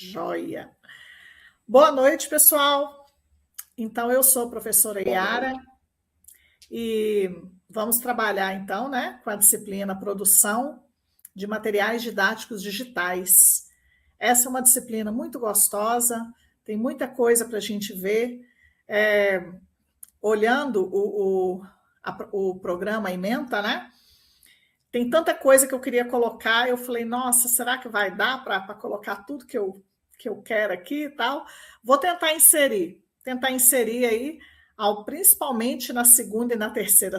Joia. Boa noite, pessoal. Então, eu sou a professora Yara e vamos trabalhar, então, né, com a disciplina Produção de Materiais Didáticos Digitais. Essa é uma disciplina muito gostosa, tem muita coisa para a gente ver. Olhando o programa Ementa, né? Tem tanta coisa que eu queria colocar, eu falei, nossa, será que vai dar para colocar tudo que eu quero aqui e tal? Vou tentar inserir aí, principalmente na segunda e na terceira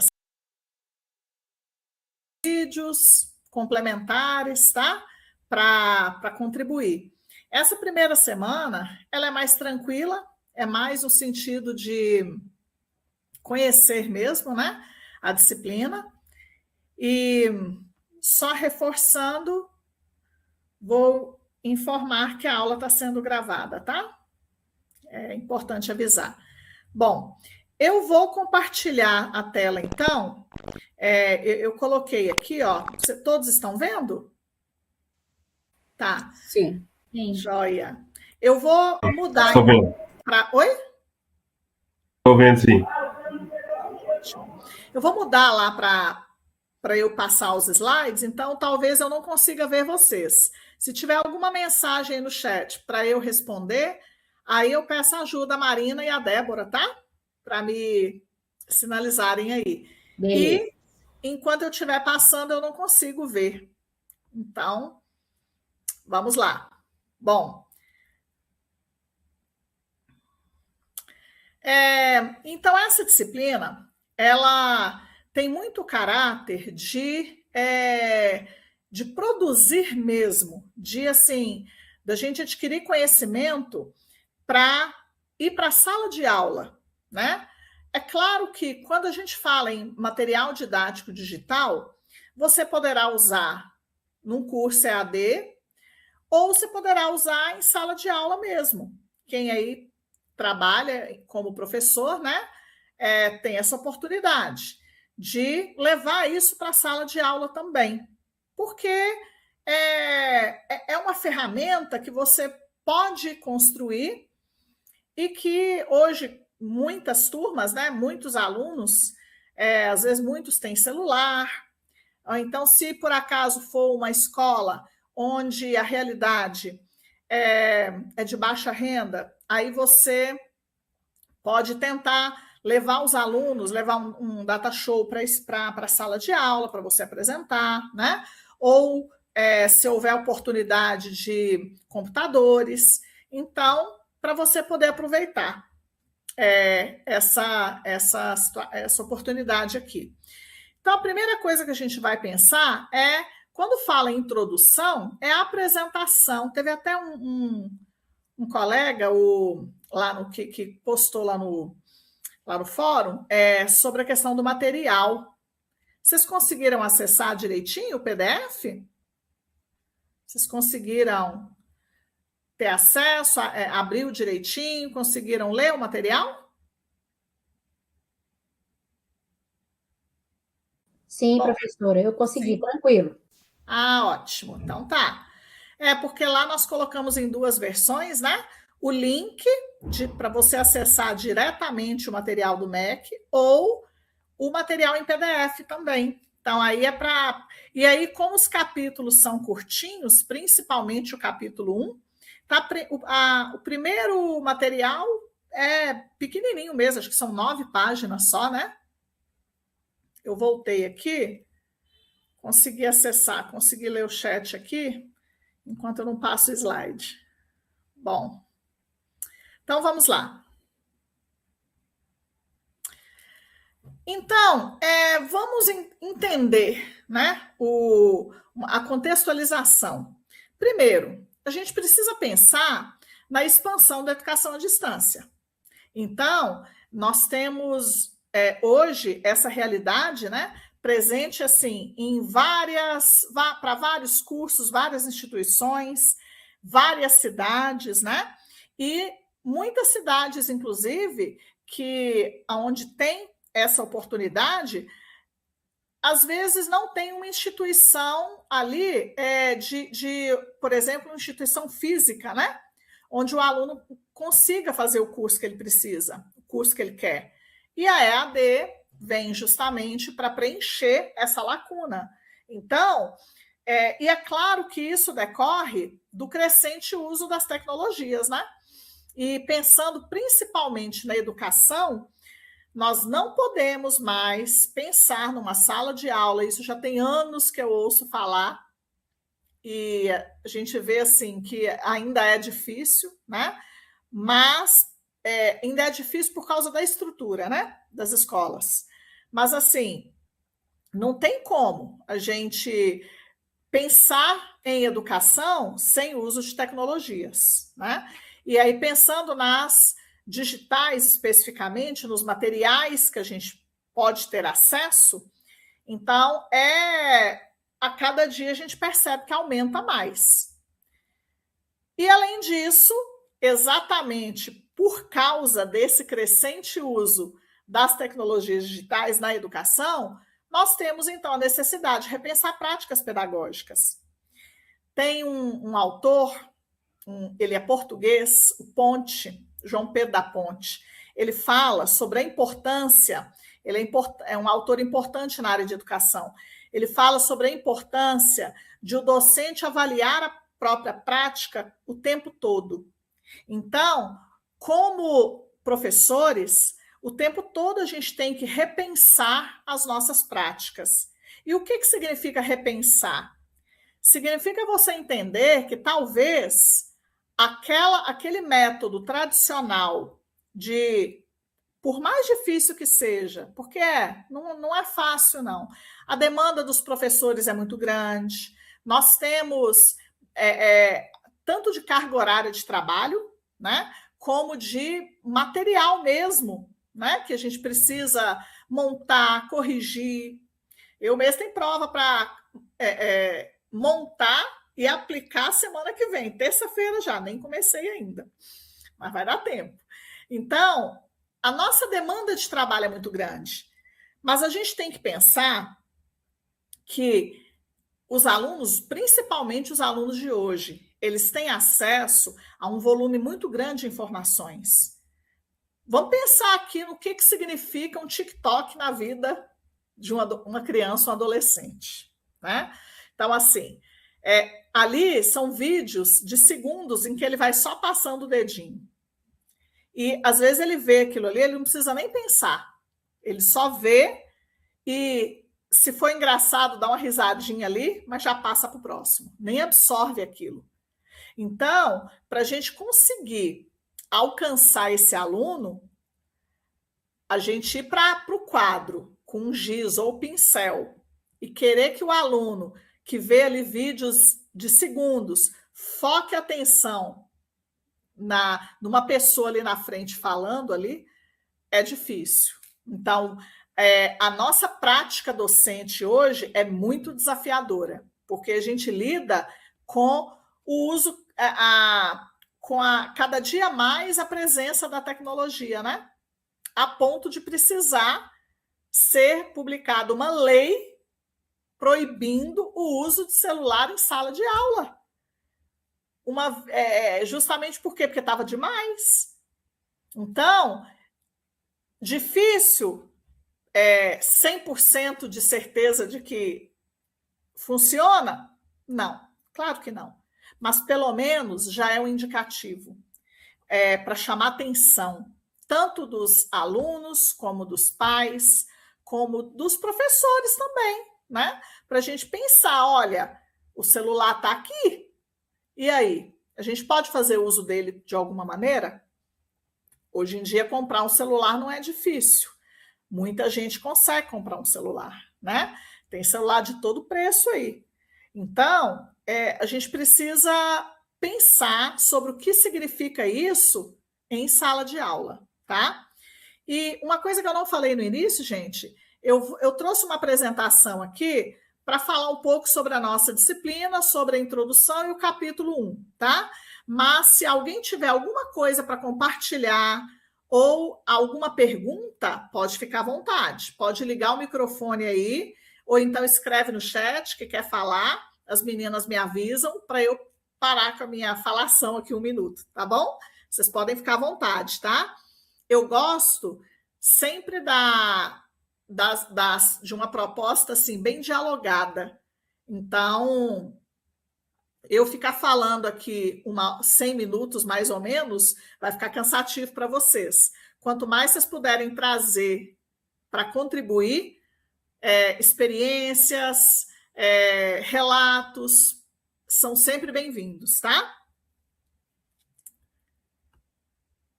vídeos complementares, tá? Para contribuir. Essa primeira semana, ela é mais tranquila, é mais no sentido de conhecer mesmo, né? A disciplina. E só reforçando, vou informar que a aula está sendo gravada, tá? É importante avisar. Bom, eu vou compartilhar a tela, então. Eu coloquei aqui, ó. Todos estão vendo? Tá. Sim. Joia. Eu vou mudar. Estou vendo. Oi? Estou vendo, sim. Eu vou mudar lá para eu passar os slides, então talvez eu não consiga ver vocês. Se tiver alguma mensagem aí no chat para eu responder, aí eu peço ajuda a Marina e a Débora, tá? Para me sinalizarem aí. Beleza. E enquanto eu estiver passando, eu não consigo ver. Então, vamos lá. Bom. Então, essa disciplina, ela tem muito caráter de produzir mesmo, da gente adquirir conhecimento para ir para a sala de aula, né? É claro que quando a gente fala em material didático digital, você poderá usar num curso EAD ou você poderá usar em sala de aula mesmo. Quem aí trabalha como professor, né? Tem essa oportunidade de levar isso para a sala de aula também, porque é uma ferramenta que você pode construir e que hoje muitas turmas, né, muitos alunos, às vezes muitos têm celular, ou então se por acaso for uma escola onde a realidade é de baixa renda, aí você pode tentar levar os alunos, levar um data show para a sala de aula, para você apresentar, né? Ou se houver oportunidade de computadores. Então, para você poder aproveitar essa oportunidade aqui. Então, a primeira coisa que a gente vai pensar quando fala em introdução, é a apresentação. Teve até um colega que postou lá no fórum sobre a questão do material. Vocês conseguiram acessar direitinho o PDF? Vocês conseguiram ter acesso, abriu direitinho, conseguiram ler o material? Sim, professora, eu consegui, sim. Tranquilo. Ah, ótimo. Então tá. Porque lá nós colocamos em duas versões, né? O link para você acessar diretamente o material do MEC ou o material em PDF também. Então, aí E aí, como os capítulos são curtinhos, principalmente o capítulo 1, o primeiro material é pequenininho mesmo, acho que são 9 páginas só, né? Eu voltei aqui, consegui acessar, consegui ler o chat aqui, enquanto eu não passo o slide. Bom, então vamos lá. Então, vamos entender, né, a contextualização. Primeiro, a gente precisa pensar na expansão da educação à distância. Então, nós temos hoje essa realidade, né, presente assim para vários cursos, várias instituições, várias cidades, né? E muitas cidades, inclusive, onde tem essa oportunidade, às vezes não tem uma instituição ali por exemplo, uma instituição física, né? onde o aluno consiga fazer o curso que ele precisa, o curso que ele quer. E a EAD vem justamente para preencher essa lacuna. Então, e é claro que isso decorre do crescente uso das tecnologias, né? E pensando principalmente na educação, nós não podemos mais pensar numa sala de aula, isso já tem anos que eu ouço falar, e a gente vê assim que ainda é difícil, né? Mas ainda é difícil por causa da estrutura, né? Das escolas. Mas assim, não tem como a gente pensar em educação sem uso de tecnologias, né? E aí, pensando nas digitais especificamente, nos materiais que a gente pode ter acesso, então, a cada dia a gente percebe que aumenta mais. E, além disso, exatamente por causa desse crescente uso das tecnologias digitais na educação, nós temos, então, a necessidade de repensar práticas pedagógicas. Tem um autor, ele é português, o Ponte, João Pedro da Ponte, ele fala sobre a importância, ele é um autor importante na área de educação, ele fala sobre a importância de o docente avaliar a própria prática o tempo todo. Então, como professores, o tempo todo a gente tem que repensar as nossas práticas. E o que significa repensar? Significa você entender que talvez aquele método tradicional por mais difícil que seja, porque não é fácil, não. A demanda dos professores é muito grande, nós temos tanto de carga horária de trabalho, né, como de material mesmo, né, que a gente precisa montar, corrigir. Eu mesmo tenho prova para montar e aplicar semana que vem, terça-feira já, nem comecei ainda, mas vai dar tempo. Então, a nossa demanda de trabalho é muito grande, mas a gente tem que pensar que os alunos, principalmente os alunos de hoje, eles têm acesso a um volume muito grande de informações. Vamos pensar aqui no que significa um TikTok na vida de uma criança ou um adolescente, né? Então, assim, ali são vídeos de segundos em que ele vai só passando o dedinho. E, às vezes, ele vê aquilo ali, ele não precisa nem pensar. Ele só vê e, se for engraçado, dá uma risadinha ali, mas já passa para o próximo. Nem absorve aquilo. Então, para a gente conseguir alcançar esse aluno, a gente ir para o quadro com um giz ou pincel e querer que o aluno que vê ali vídeos de segundos foque a atenção numa pessoa ali na frente falando ali, é difícil. Então, a nossa prática docente hoje é muito desafiadora, porque a gente lida com o uso, cada dia mais a presença da tecnologia, né? A ponto de precisar ser publicada uma lei proibindo o uso de celular em sala de aula. Justamente por quê? Porque estava demais. Então, difícil 100% de certeza de que funciona? Não, claro que não. Mas, pelo menos, já é um indicativo para chamar atenção, tanto dos alunos, como dos pais, como dos professores também, né? Para a gente pensar, olha, o celular está aqui, e aí? A gente pode fazer uso dele de alguma maneira? Hoje em dia, comprar um celular não é difícil. Muita gente consegue comprar um celular, né? Tem celular de todo preço aí. Então, a gente precisa pensar sobre o que significa isso em sala de aula, tá? E uma coisa que eu não falei no início, gente, eu trouxe uma apresentação aqui para falar um pouco sobre a nossa disciplina, sobre a introdução e o capítulo 1, tá? Mas se alguém tiver alguma coisa para compartilhar ou alguma pergunta, pode ficar à vontade. Pode ligar o microfone aí, ou então escreve no chat que quer falar, as meninas me avisam para eu parar com a minha falação aqui 1 minuto, tá bom? Vocês podem ficar à vontade, tá? Eu gosto sempre de uma proposta assim, bem dialogada. Então, eu ficar falando aqui 100 minutos, mais ou menos, vai ficar cansativo para vocês. Quanto mais vocês puderem trazer para contribuir, experiências, relatos, são sempre bem-vindos, tá?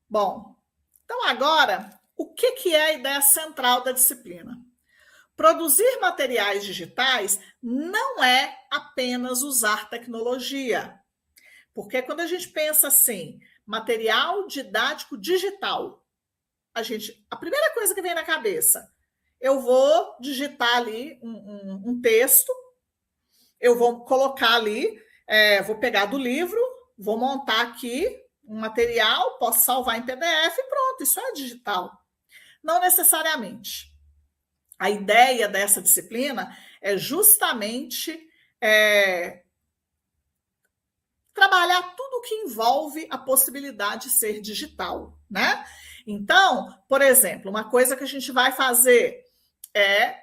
Bom, então agora, o que é a ideia central da disciplina? Produzir materiais digitais não é apenas usar tecnologia. Porque quando a gente pensa assim, material didático digital, a primeira coisa que vem na cabeça, eu vou digitar ali um texto, eu vou colocar ali, vou pegar do livro, vou montar aqui um material, posso salvar em PDF e pronto, isso é digital. Não necessariamente. A ideia dessa disciplina é justamente trabalhar tudo que envolve a possibilidade de ser digital, né? Então, por exemplo, uma coisa que a gente vai fazer é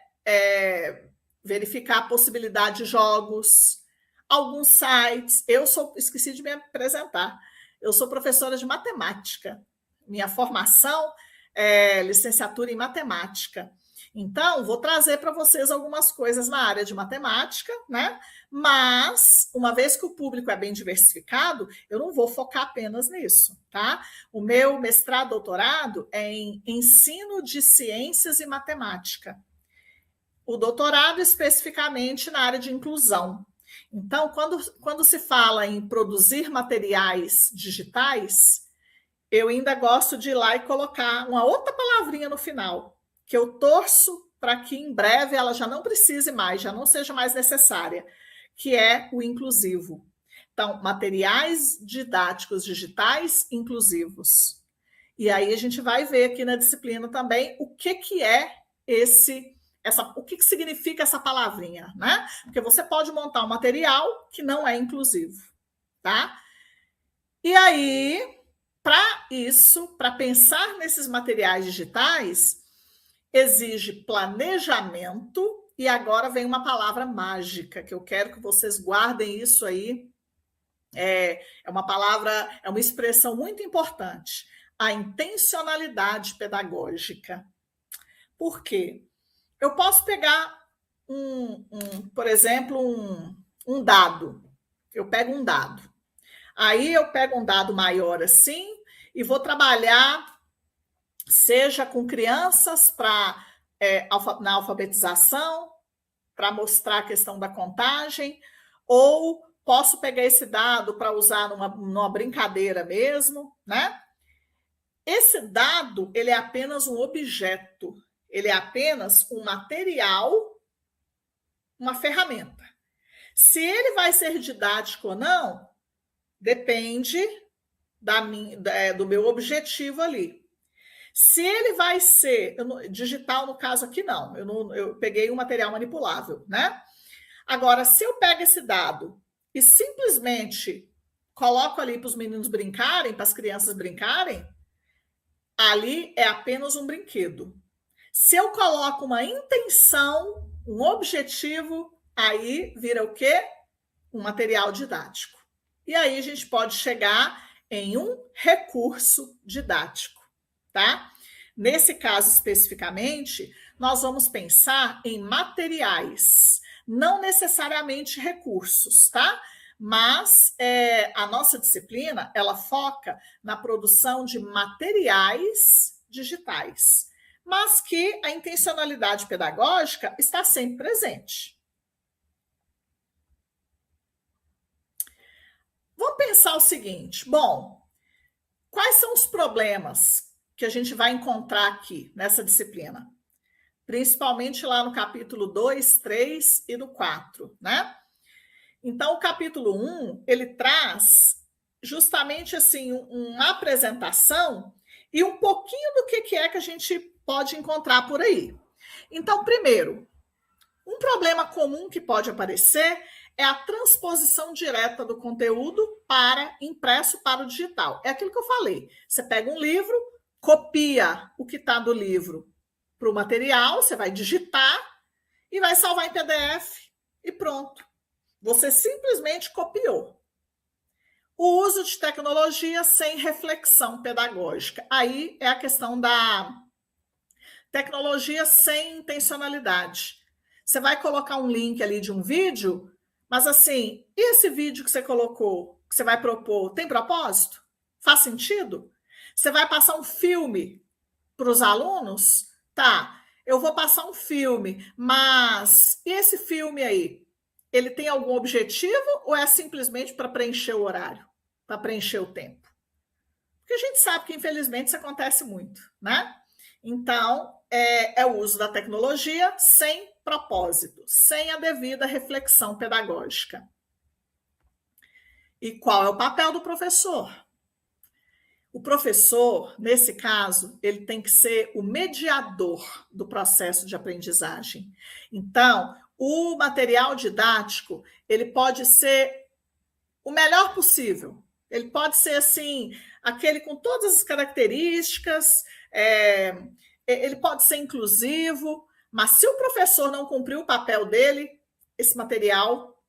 verificar a possibilidade de jogos, alguns sites. Esqueci de me apresentar. Eu sou professora de matemática. Minha formação é licenciatura em matemática. Então, vou trazer para vocês algumas coisas na área de matemática, né? Mas, uma vez que o público é bem diversificado, eu não vou focar apenas nisso, tá? O meu mestrado, doutorado é em ensino de ciências e matemática. O doutorado, especificamente, na área de inclusão. Então, quando se fala em produzir materiais digitais, eu ainda gosto de ir lá e colocar uma outra palavrinha no final, que eu torço para que em breve ela já não precise mais, já não seja mais necessária, que é o inclusivo. Então, materiais didáticos digitais inclusivos. E aí a gente vai ver aqui na disciplina também o que é o que significa essa palavrinha, né? Porque você pode montar um material que não é inclusivo, tá? E aí, para pensar nesses materiais digitais, exige planejamento, e agora vem uma palavra mágica, que eu quero que vocês guardem isso aí. É uma expressão muito importante, a intencionalidade pedagógica. Por quê? Eu posso pegar, por exemplo, um dado. Eu pego um dado. Aí eu pego um dado maior assim e vou trabalhar, seja com crianças na alfabetização, para mostrar a questão da contagem, ou posso pegar esse dado para usar numa brincadeira mesmo, né? Esse dado, ele é apenas um objeto, ele é apenas um material, uma ferramenta. Se ele vai ser didático ou não, depende do meu objetivo ali. Se ele vai ser digital, no caso aqui não, eu peguei um material manipulável, né? Agora, se eu pego esse dado e simplesmente coloco ali para os meninos brincarem, para as crianças brincarem, ali é apenas um brinquedo. Se eu coloco uma intenção, um objetivo, aí vira o quê? Um material didático. E aí a gente pode chegar em um recurso didático, tá? Nesse caso especificamente, nós vamos pensar em materiais, não necessariamente recursos, tá? Mas a nossa disciplina, ela foca na produção de materiais digitais, mas que a intencionalidade pedagógica está sempre presente. Vamos pensar o seguinte, bom, quais são os problemas que a gente vai encontrar aqui nessa disciplina? Principalmente lá no capítulo 2, 3 e no 4, né? Então, o capítulo 1, ele traz justamente assim uma apresentação e um pouquinho do que é que a gente pode encontrar por aí. Então, primeiro, um problema comum que pode aparecer é a transposição direta do conteúdo para impresso para o digital. É aquilo que eu falei. Você pega um livro, copia o que está do livro para o material, você vai digitar e vai salvar em PDF e pronto. Você simplesmente copiou. O uso de tecnologia sem reflexão pedagógica. Aí é a questão da tecnologia sem intencionalidade. Você vai colocar um link ali de um vídeo, mas assim, e esse vídeo que você colocou, que você vai propor, tem propósito? Faz sentido? Você vai passar um filme para os alunos? Tá, eu vou passar um filme, mas e esse filme aí? Ele tem algum objetivo ou é simplesmente para preencher o horário, para preencher o tempo? Porque a gente sabe que, infelizmente, isso acontece muito, né? Então, é o uso da tecnologia sem propósito, sem a devida reflexão pedagógica. E qual é o papel do professor? O professor, nesse caso, ele tem que ser o mediador do processo de aprendizagem. Então, o material didático, ele pode ser o melhor possível. Ele pode ser, assim, aquele com todas as características, ele pode ser inclusivo, mas se o professor não cumprir o papel dele, esse material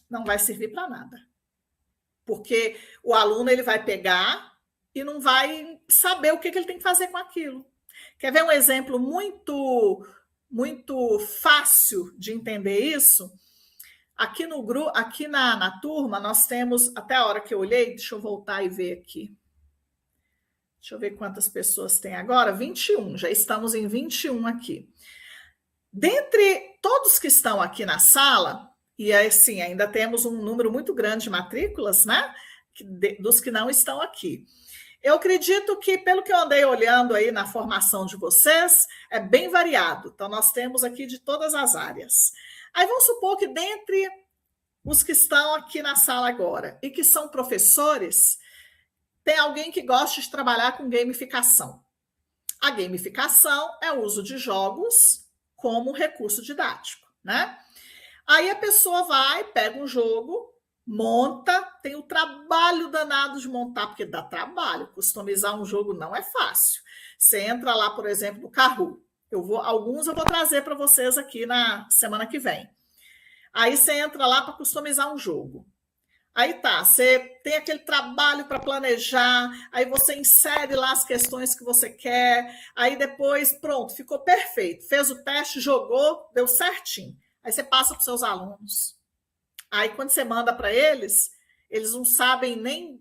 não vai servir para nada. Porque o aluno ele vai pegar e não vai saber o que ele tem que fazer com aquilo. Quer ver um exemplo muito, muito fácil de entender isso? Aqui no grupo, aqui na turma, nós temos, até a hora que eu olhei, deixa eu voltar e ver aqui. Deixa eu ver quantas pessoas tem agora. 21, já estamos em 21 aqui. Dentre todos que estão aqui na sala, e assim, ainda temos um número muito grande de matrículas, né? Dos que não estão aqui. Eu acredito que, pelo que eu andei olhando aí na formação de vocês, é bem variado. Então, nós temos aqui de todas as áreas. Aí vamos supor que dentre os que estão aqui na sala agora e que são professores, tem alguém que gosta de trabalhar com gamificação. A gamificação é o uso de jogos como recurso didático, né? Aí a pessoa vai, pega um jogo, monta, tem o trabalho danado de montar, porque dá trabalho, customizar um jogo não é fácil. Você entra lá, por exemplo, no Kahoot. Alguns eu vou trazer para vocês aqui na semana que vem. Aí você entra lá para customizar um jogo. Aí tá, você tem aquele trabalho para planejar, aí você insere lá as questões que você quer, aí depois, pronto, ficou perfeito. Fez o teste, jogou, deu certinho. Aí você passa para os seus alunos. Aí quando você manda para eles, eles não sabem nem...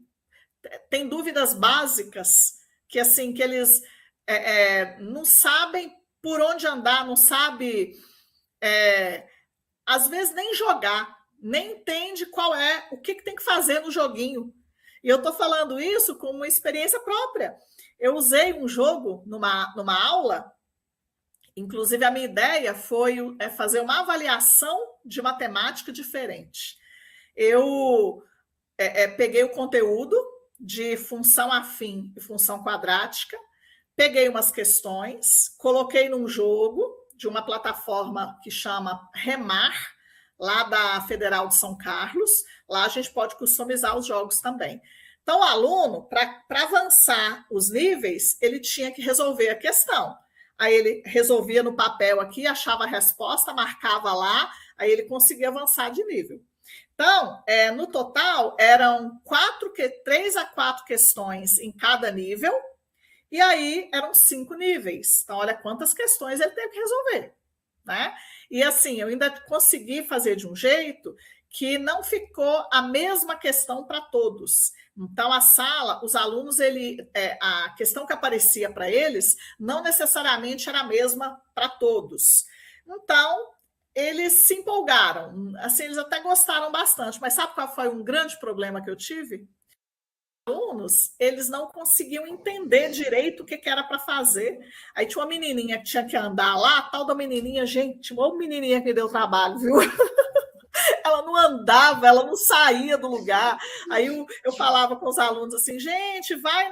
Tem dúvidas básicas que assim, que eles não sabem por onde andar, não sabe, às vezes, nem jogar, nem entende o que tem que fazer no joguinho. E eu estou falando isso com uma experiência própria. Eu usei um jogo numa aula, inclusive a minha ideia foi fazer uma avaliação de matemática diferente. Eu peguei o conteúdo de função afim e função quadrática, peguei umas questões, coloquei num jogo de uma plataforma que chama Remar, lá da Federal de São Carlos. Lá a gente pode customizar os jogos também. Então, o aluno, para avançar os níveis, ele tinha que resolver a questão. Aí ele resolvia no papel aqui, achava a resposta, marcava lá, aí ele conseguia avançar de nível. Então, no total, eram 3 a 4 questões em cada nível, e aí eram 5 níveis. Então, olha quantas questões ele teve que resolver, né? E assim, eu ainda consegui fazer de um jeito que não ficou a mesma questão para todos. Então, a sala, os alunos, a questão que aparecia para eles não necessariamente era a mesma para todos. Então, eles se empolgaram. Assim, eles até gostaram bastante. Mas sabe qual foi um grande problema que eu tive? Alunos, eles não conseguiam entender direito o que era para fazer. Aí tinha uma menininha que tinha que andar lá, a tal da menininha, gente, uma menininha que deu trabalho, viu? Ela não andava, ela não saía do lugar. Aí eu falava com os alunos assim, gente, vai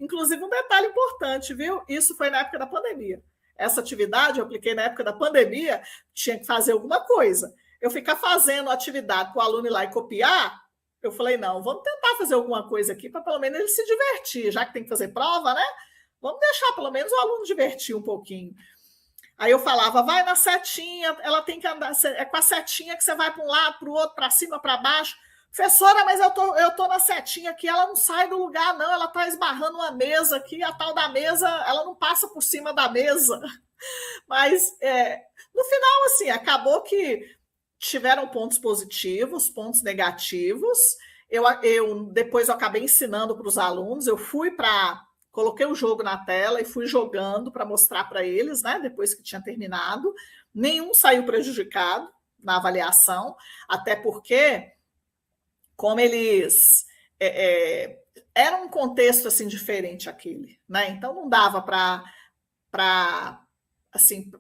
Inclusive, um detalhe importante, viu? Isso foi na época da pandemia. Essa atividade eu apliquei na época da pandemia, tinha que fazer alguma coisa. eu ficar fazendo atividade para o aluno ir lá e copiar, eu falei, não, vamos tentar fazer alguma coisa aqui para pelo menos ele se divertir, já que tem que fazer prova, né? Vamos deixar pelo menos o aluno divertir um pouquinho. Aí eu falava, vai na setinha, ela tem que andar, é com a setinha que você vai para um lado, para o outro, para cima, para baixo. Professora, mas eu tô na setinha aqui, ela não sai do lugar, não, ela está esbarrando uma mesa aqui, a tal da mesa, ela não passa por cima da mesa. Mas, no final, assim, acabou que tiveram pontos positivos, pontos negativos. Depois eu acabei ensinando para os alunos, coloquei o jogo na tela e fui jogando para mostrar para eles, né? Depois que tinha terminado. Nenhum saiu prejudicado na avaliação, até porque, como eles... era um contexto assim diferente aquele, né? Então não dava para assim,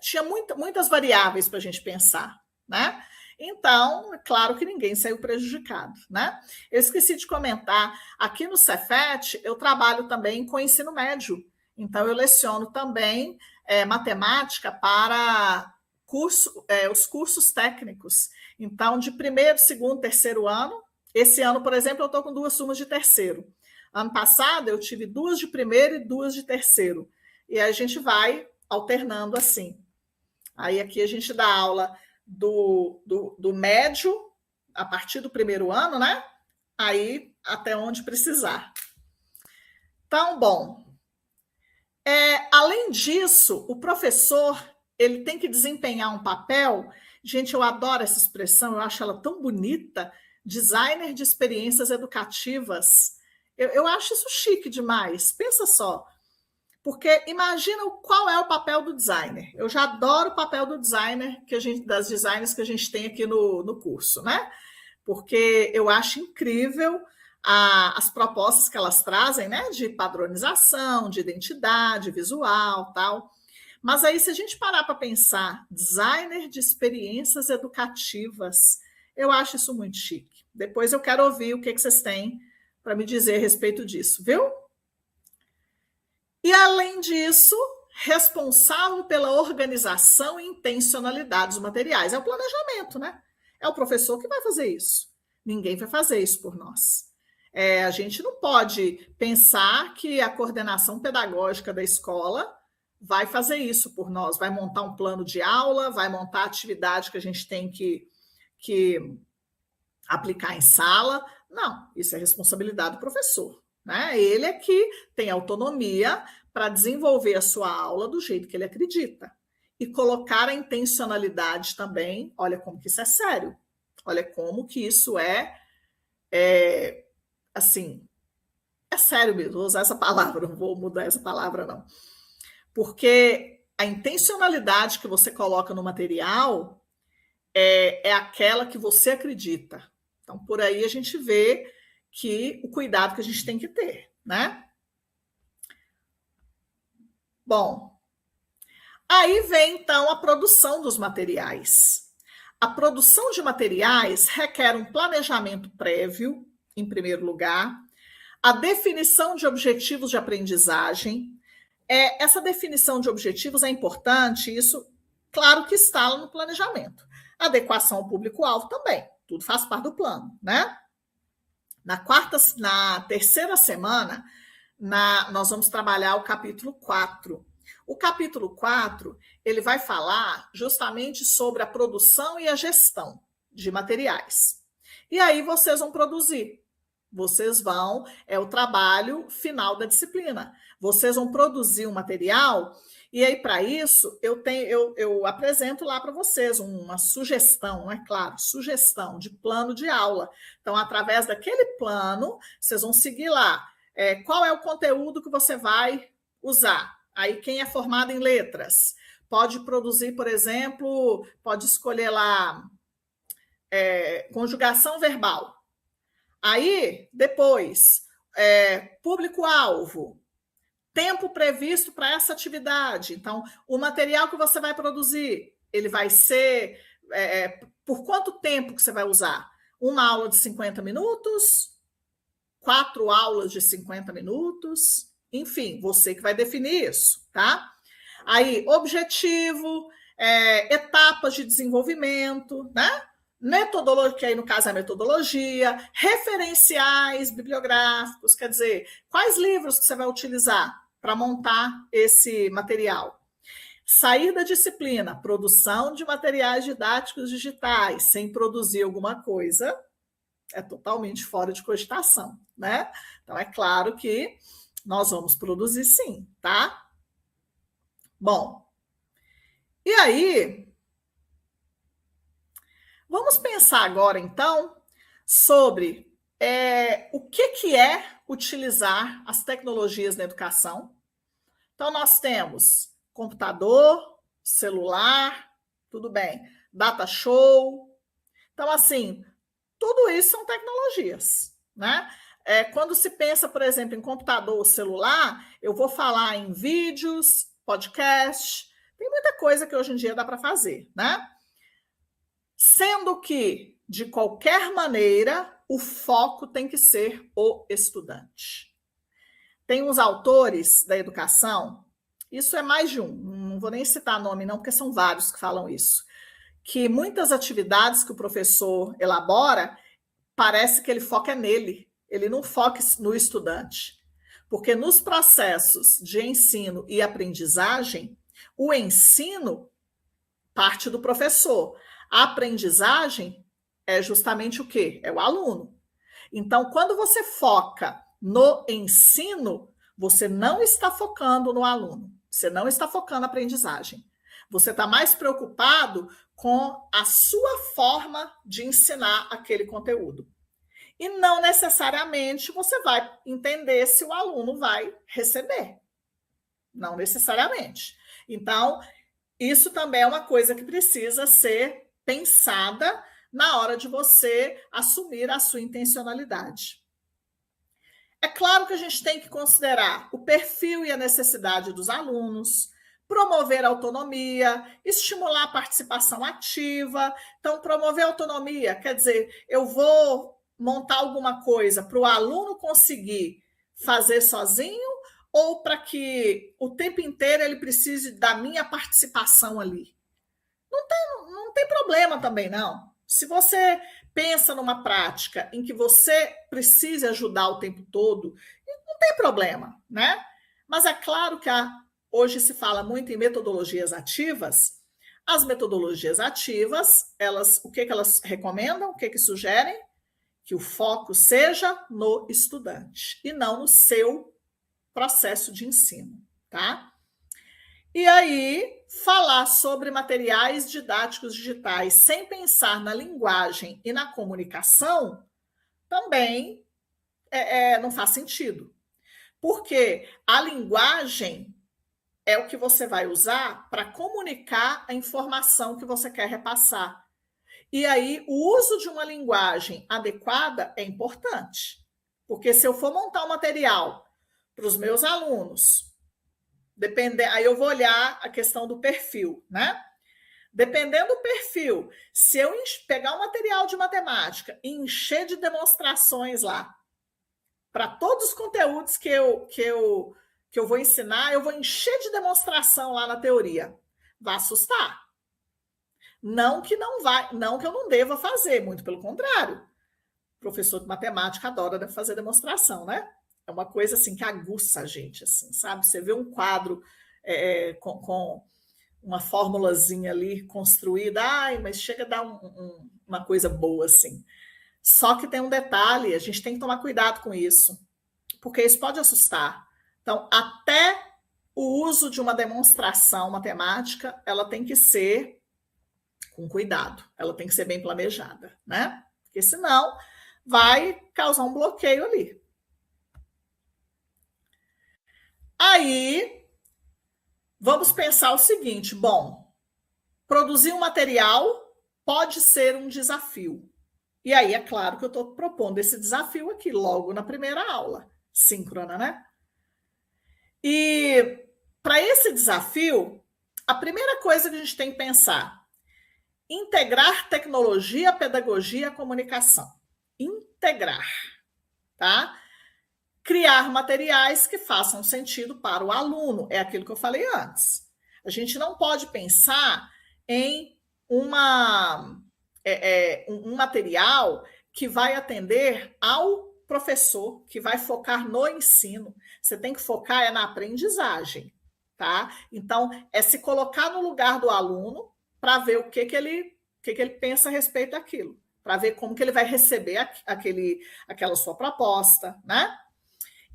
tinha muitas variáveis para a gente pensar, né? Então, é claro que ninguém saiu prejudicado, né? Eu esqueci de comentar, aqui no Cefet eu trabalho também com ensino médio, então eu leciono também matemática para os cursos técnicos. Então, de primeiro, segundo, terceiro ano, esse ano, por exemplo, eu estou com 2 turmas de terceiro. Ano passado, eu tive 2 de primeiro e 2 de terceiro. E a gente vai alternando assim. Aí aqui a gente dá aula do médio, a partir do primeiro ano, né? Aí até onde precisar. Então, bom, além disso, o professor ele tem que desempenhar um papel. Gente, eu adoro essa expressão, eu acho ela tão bonita, designer de experiências educativas. Eu acho isso chique demais. Pensa só, porque imagina qual é o papel do designer. Eu já adoro o papel do designer, das designers que a gente tem aqui no curso, né? Porque eu acho incrível as propostas que elas trazem, né? De padronização, de identidade visual, tal. Mas aí, se a gente parar para pensar, designer de experiências educativas, eu acho isso muito chique. Depois eu quero ouvir o que vocês têm para me dizer a respeito disso, viu? E, além disso, responsável pela organização e intencionalidade dos materiais. É o planejamento, né? É o professor que vai fazer isso. Ninguém vai fazer isso por nós. A gente não pode pensar que a coordenação pedagógica da escola vai fazer isso por nós, vai montar um plano de aula, vai montar a atividade que a gente tem que aplicar em sala. Não, isso é responsabilidade do professor. Né? Ele é que tem autonomia para desenvolver a sua aula do jeito que ele acredita. E colocar a intencionalidade também, olha como que isso é sério. Olha como que isso assim, é sério mesmo, vou usar essa palavra, não vou mudar essa palavra não. Porque a intencionalidade que você coloca no material é aquela que você acredita. Então, por aí a gente vê que o cuidado que a gente tem que ter, né? Bom, aí vem, então, a produção dos materiais. A produção de materiais requer um planejamento prévio, em primeiro lugar, a definição de objetivos de aprendizagem. Essa definição de objetivos é importante, isso, claro que está lá no planejamento. Adequação ao público-alvo também, tudo faz parte do plano, né? Na terceira semana, nós vamos trabalhar o capítulo 4. O capítulo 4, ele vai falar justamente sobre a produção e a gestão de materiais. E aí vocês vão produzir. É o trabalho final da disciplina. Vocês vão produzir um material e aí, para isso, eu apresento lá para vocês uma sugestão, é claro, sugestão de plano de aula. Então, através daquele plano, vocês vão seguir lá. Qual é o conteúdo que você vai usar? Aí, quem é formado em letras pode produzir, por exemplo, pode escolher lá conjugação verbal. Aí, depois, público-alvo, tempo previsto para essa atividade. Então, o material que você vai produzir, ele vai ser... por quanto tempo que você vai usar? Uma aula de 50 minutos? 4 aulas de 50 minutos? Enfim, você que vai definir isso, tá? Aí, objetivo, etapas de desenvolvimento, né? Metodologia, que aí no caso é a metodologia, referenciais bibliográficos, quer dizer, quais livros que você vai utilizar para montar esse material. Sair da disciplina, produção de materiais didáticos digitais, sem produzir alguma coisa, é totalmente fora de cogitação, né? Então, é claro que nós vamos produzir sim, tá? Bom, e aí, vamos pensar agora, então, sobre o que é utilizar as tecnologias na educação. Então, nós temos computador, celular, tudo bem, data show. Então, assim, tudo isso são tecnologias, né? Quando se pensa, por exemplo, em computador ou celular, eu vou falar em vídeos, podcast, tem muita coisa que hoje em dia dá para fazer, né? Sendo que, de qualquer maneira, o foco tem que ser o estudante. Tem uns autores da educação, isso é mais de um, não vou nem citar nome não, porque são vários que falam isso, que muitas atividades que o professor elabora, parece que ele foca nele, ele não foca no estudante. Porque nos processos de ensino e aprendizagem, o ensino parte do professor. A aprendizagem é justamente o quê? É o aluno. Então, quando você foca no ensino, você não está focando no aluno, você não está focando na aprendizagem. Você está mais preocupado com a sua forma de ensinar aquele conteúdo. E não necessariamente você vai entender se o aluno vai receber. Não necessariamente. Então, isso também é uma coisa que precisa ser pensada na hora de você assumir a sua intencionalidade. É claro que a gente tem que considerar o perfil e a necessidade dos alunos, promover a autonomia, estimular a participação ativa. Então, promover a autonomia quer dizer, eu vou montar alguma coisa para o aluno conseguir fazer sozinho ou para que o tempo inteiro ele precise da minha participação ali? Não tem problema também, não. Se você pensa numa prática em que você precisa ajudar o tempo todo, não tem problema, né? Mas é claro que hoje se fala muito em metodologias ativas. As metodologias ativas, o que elas recomendam? O que sugerem? Que o foco seja no estudante e não no seu processo de ensino, tá? E aí, falar sobre materiais didáticos digitais sem pensar na linguagem e na comunicação também não faz sentido. Porque a linguagem é o que você vai usar para comunicar a informação que você quer repassar. E aí, o uso de uma linguagem adequada é importante. Porque se eu for montar um material para os meus alunos, aí eu vou olhar a questão do perfil, né? Dependendo do perfil, se eu pegar um material de matemática e encher de demonstrações lá, para todos os conteúdos que eu vou ensinar, eu vou encher de demonstração lá na teoria. Vai assustar. Não que eu não deva fazer, muito pelo contrário. O professor de matemática adora fazer demonstração, né? É uma coisa assim que aguça a gente, assim, sabe? Você vê um quadro com uma formulazinha ali construída, mas chega a dar uma coisa boa, assim. Só que tem um detalhe, a gente tem que tomar cuidado com isso, porque isso pode assustar. Então, até o uso de uma demonstração matemática, ela tem que ser com cuidado, ela tem que ser bem planejada, né? Porque senão vai causar um bloqueio ali. Aí, vamos pensar o seguinte, bom, produzir um material pode ser um desafio. E aí, é claro que eu estou propondo esse desafio aqui, logo na primeira aula, síncrona, né? E para esse desafio, a primeira coisa que a gente tem que pensar, integrar tecnologia, pedagogia, comunicação. Integrar, tá? Criar materiais que façam sentido para o aluno, é aquilo que eu falei antes. A gente não pode pensar em um material que vai atender ao professor, que vai focar no ensino. Você tem que focar na aprendizagem, tá? Então, é se colocar no lugar do aluno para ver o que ele pensa a respeito daquilo, para ver como que ele vai receber aquela sua proposta, né?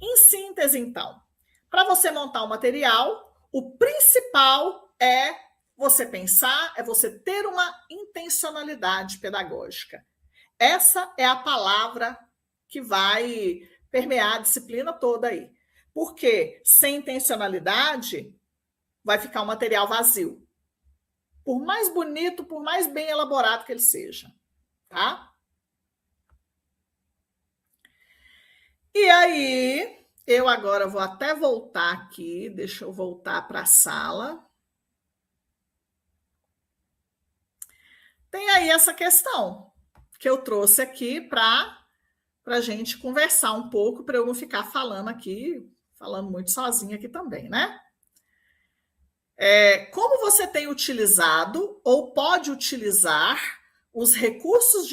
Em síntese, então, para você montar um material, o principal é você pensar, é você ter uma intencionalidade pedagógica. Essa é a palavra que vai permear a disciplina toda aí. Porque sem intencionalidade, vai ficar um material vazio. Por mais bonito, por mais bem elaborado que ele seja. Tá? E aí, eu agora vou até voltar aqui. Deixa eu voltar para a sala. Tem aí essa questão que eu trouxe aqui para a gente conversar um pouco, para eu não ficar falando muito sozinha aqui também, né? Como você tem utilizado ou pode utilizar os recursos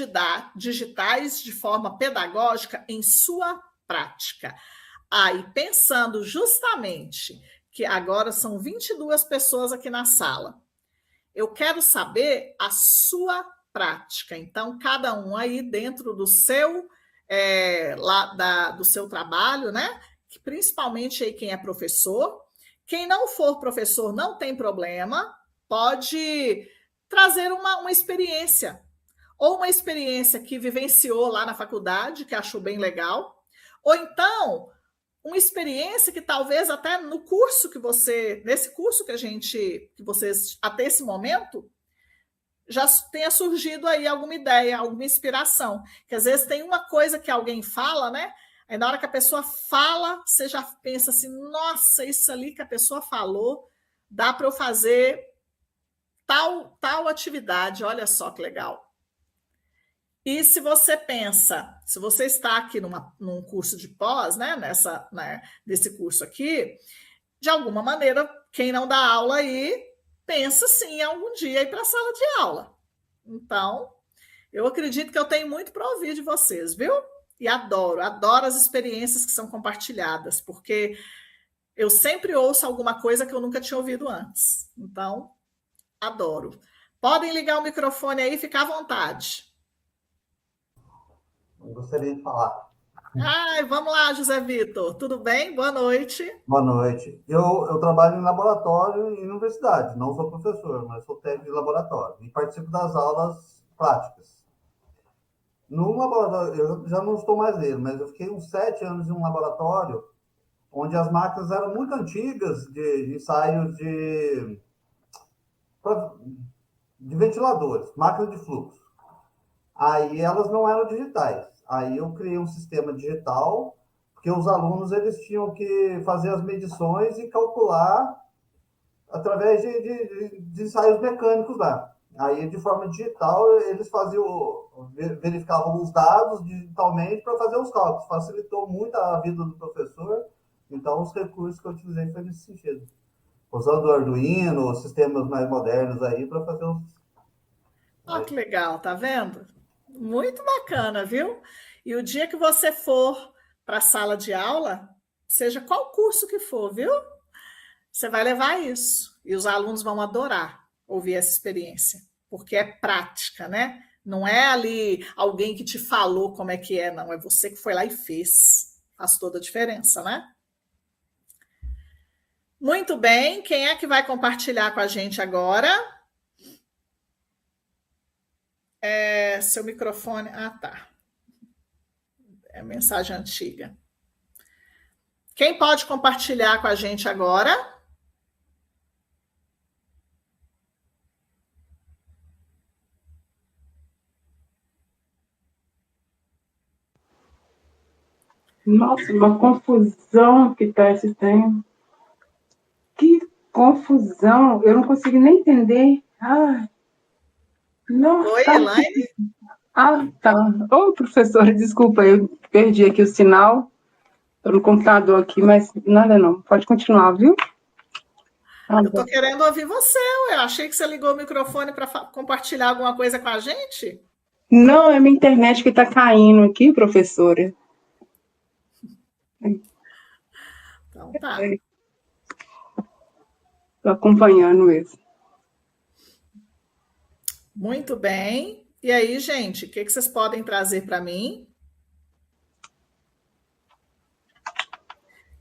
digitais de forma pedagógica em sua prática? Aí, pensando justamente que agora são 22 pessoas aqui na sala, eu quero saber a sua prática. Então, cada um aí dentro do seu do seu trabalho, né? Principalmente aí quem é professor. Quem não for professor não tem problema, pode trazer uma experiência, ou uma experiência que vivenciou lá na faculdade, que achou bem legal, ou então uma experiência que talvez até no curso nesse curso que vocês até esse momento, já tenha surgido aí alguma ideia, alguma inspiração. Que às vezes tem uma coisa que alguém fala, né? Aí na hora que a pessoa fala, você já pensa assim, nossa, isso ali que a pessoa falou, dá para eu fazer tal atividade, olha só que legal. E se você pensa, se você está aqui num curso de pós, né, nesse curso aqui, de alguma maneira, quem não dá aula aí, pensa sim em algum dia ir para a sala de aula. Então, eu acredito que eu tenho muito para ouvir de vocês, viu? E adoro as experiências que são compartilhadas, porque eu sempre ouço alguma coisa que eu nunca tinha ouvido antes. Então, adoro. Podem ligar o microfone aí, ficar à vontade. Eu gostaria de falar. Vamos lá, José Vitor. Tudo bem? Boa noite. Boa noite. Eu trabalho em laboratório e universidade. Não sou professor, mas sou técnico de laboratório. E participo das aulas práticas. Num laboratório, eu já não estou mais nele, mas eu fiquei uns 7 anos em um laboratório onde as máquinas eram muito antigas, de ensaios de ventiladores, máquinas de fluxo. Aí elas não eram digitais. Aí eu criei um sistema digital, porque os alunos eles tinham que fazer as medições e calcular através de ensaios mecânicos lá. Aí, de forma digital, eles verificavam os dados digitalmente para fazer os cálculos. Facilitou muito a vida do professor. Então, os recursos que eu utilizei foi nesse sentido. Usando o Arduino, sistemas mais modernos aí para fazer os... Olha que legal, tá vendo? Muito bacana, viu? E o dia que você for para a sala de aula, seja qual curso que for, viu? Você vai levar isso. E os alunos vão adorar ouvir essa experiência, porque é prática, né? Não é ali alguém que te falou como é que é, não. É você que foi lá e fez. Faz toda a diferença, né? Muito bem. Quem é que vai compartilhar com a gente agora? Seu microfone... tá. É mensagem antiga. Quem pode compartilhar com a gente agora? Nossa, uma confusão que está esse tema. Que confusão! Eu não consigo nem entender. Nossa. Oi, Elaine? Tá. Ô, professora, desculpa, eu perdi aqui o sinal. Estou no computador aqui, mas nada não. Pode continuar, viu? Eu estou querendo ouvir você. Eu achei que você ligou o microfone para compartilhar alguma coisa com a gente. Não, é minha internet que está caindo aqui, professora. Então tá. Estou acompanhando isso. Muito bem. E aí, gente, o que vocês podem trazer para mim?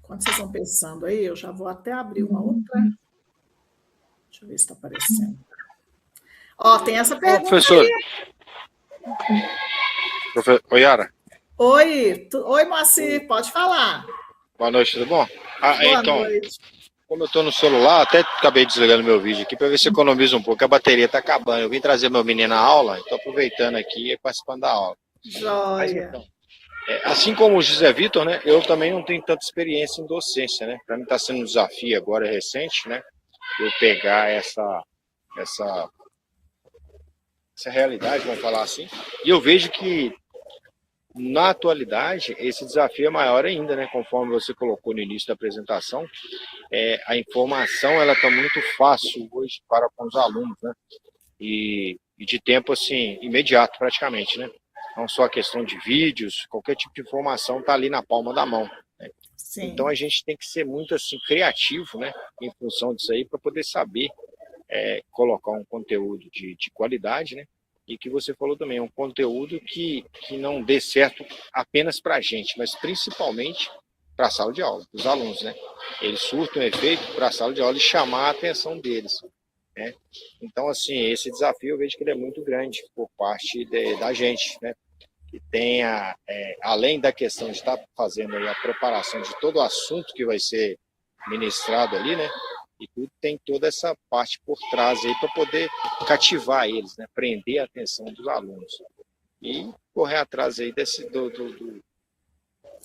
Quando vocês vão pensando aí, eu já vou até abrir uma outra. Deixa eu ver se está aparecendo. Ó, tem essa pergunta professor. aí. Oi, Yara. Oi, Moacir, pode falar. Boa noite, tudo bom? Boa noite. Como eu estou no celular, até acabei desligando meu vídeo aqui para ver se economiza um pouco, a bateria está acabando. Eu vim trazer meu menino na aula, estou aproveitando aqui e participando da aula. Joia. Mas, então, assim como o José Vitor, né, eu também não tenho tanta experiência em docência, né? Para mim está sendo um desafio agora recente, né? Eu pegar essa realidade, vamos falar assim, e eu vejo que na atualidade esse desafio é maior ainda, né? Conforme você colocou no início da apresentação, a informação ela está muito fácil hoje para com os alunos, né? E de tempo assim imediato praticamente, né? Não só a questão de vídeos, qualquer tipo de informação está ali na palma da mão, né? Sim. Então a gente tem que ser muito assim criativo, né? Em função disso aí para poder saber colocar um conteúdo de qualidade, né? E que você falou também, um conteúdo que não dê certo apenas para a gente, mas principalmente para a sala de aula, para os alunos, né? Eles surtam um efeito para a sala de aula e chamar a atenção deles, né? Então, assim, esse desafio eu vejo que ele é muito grande por parte da gente, né? Que tenha, além da questão de estar fazendo aí a preparação de todo o assunto que vai ser ministrado ali, né? E tudo tem toda essa parte por trás aí para poder cativar eles, né? Prender a atenção dos alunos. E correr atrás aí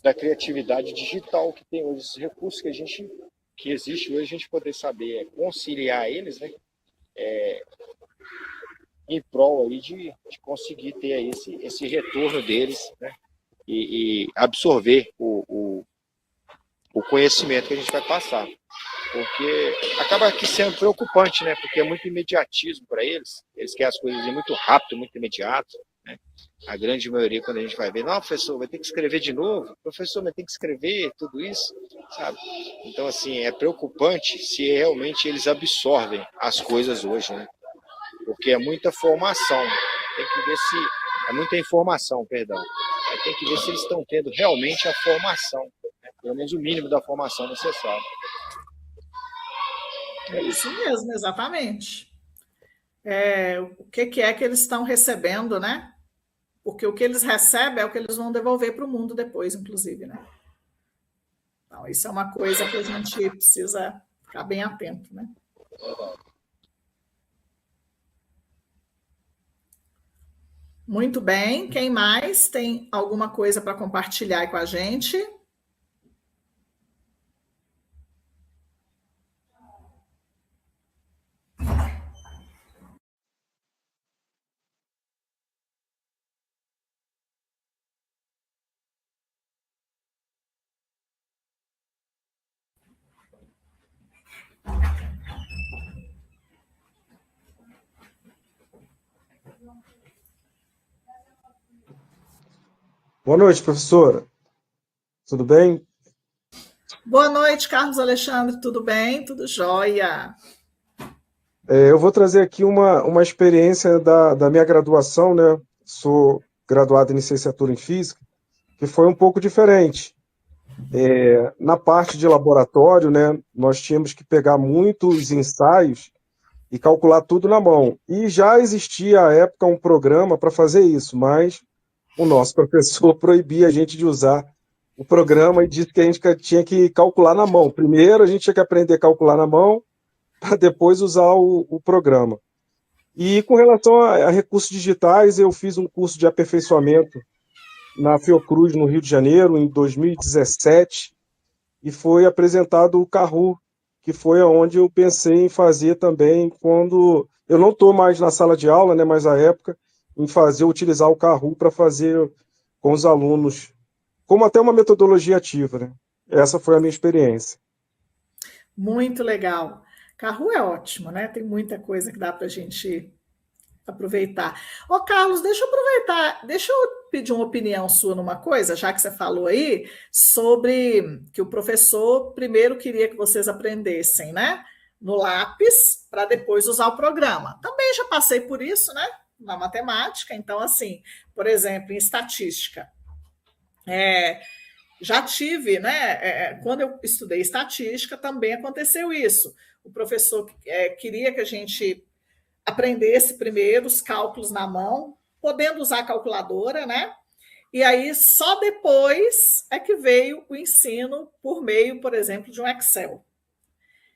da criatividade digital que tem hoje, esses recursos que existe hoje, a gente poder saber conciliar eles, né? Em prol aí de conseguir ter aí esse retorno deles, né? E absorver o conhecimento que a gente vai passar. Porque acaba aqui sendo preocupante, né? Porque é muito imediatismo para eles. Eles querem as coisas muito rápido, muito imediato, né? A grande maioria, quando a gente vai ver, não, professor, vai ter que escrever de novo, professor, vai ter que escrever tudo isso, sabe? Então, assim, é preocupante se realmente eles absorvem as coisas hoje, né? Porque é muita formação. Tem que ver se... É muita informação, perdão. Aí tem que ver se eles estão tendo realmente a formação, né? Pelo menos o mínimo da formação necessária. É isso mesmo, exatamente. O que é que eles estão recebendo, né? Porque o que eles recebem é o que eles vão devolver para o mundo depois, inclusive, né? Então, isso é uma coisa que a gente precisa ficar bem atento, né? Muito bem. Quem mais tem alguma coisa para compartilhar aí com a gente? Boa noite, professora. Tudo bem? Boa noite, Carlos Alexandre. Tudo bem? Tudo jóia. Eu vou trazer aqui uma experiência da minha graduação, né? Sou graduado em licenciatura em Física, que foi um pouco diferente. Na parte de laboratório, né, nós tínhamos que pegar muitos ensaios e calcular tudo na mão. E já existia, à época, um programa para fazer isso, mas o nosso professor proibia a gente de usar o programa e disse que a gente tinha que calcular na mão. Primeiro, a gente tinha que aprender a calcular na mão, para depois usar o programa. E com relação a recursos digitais, eu fiz um curso de aperfeiçoamento na Fiocruz, no Rio de Janeiro, em 2017, e foi apresentado o Kahoot, que foi onde eu pensei em fazer também quando... Eu não estou mais na sala de aula, né, mas à época, utilizar o Kahoot para fazer com os alunos, como até uma metodologia ativa, né? Essa foi a minha experiência. Muito legal. Kahoot é ótimo, né? Tem muita coisa que dá para a gente aproveitar. Ô, Carlos, deixa eu aproveitar, deixa eu pedir uma opinião sua numa coisa, já que você falou aí, sobre que o professor primeiro queria que vocês aprendessem, né? No lápis, para depois usar o programa. Também já passei por isso, né? Na matemática, então, assim, por exemplo, em estatística. Já tive, né? Quando eu estudei estatística, também aconteceu isso. O professor queria que a gente aprendesse primeiro os cálculos na mão, podendo usar a calculadora, né? E aí, só depois é que veio o ensino por meio, por exemplo, de um Excel.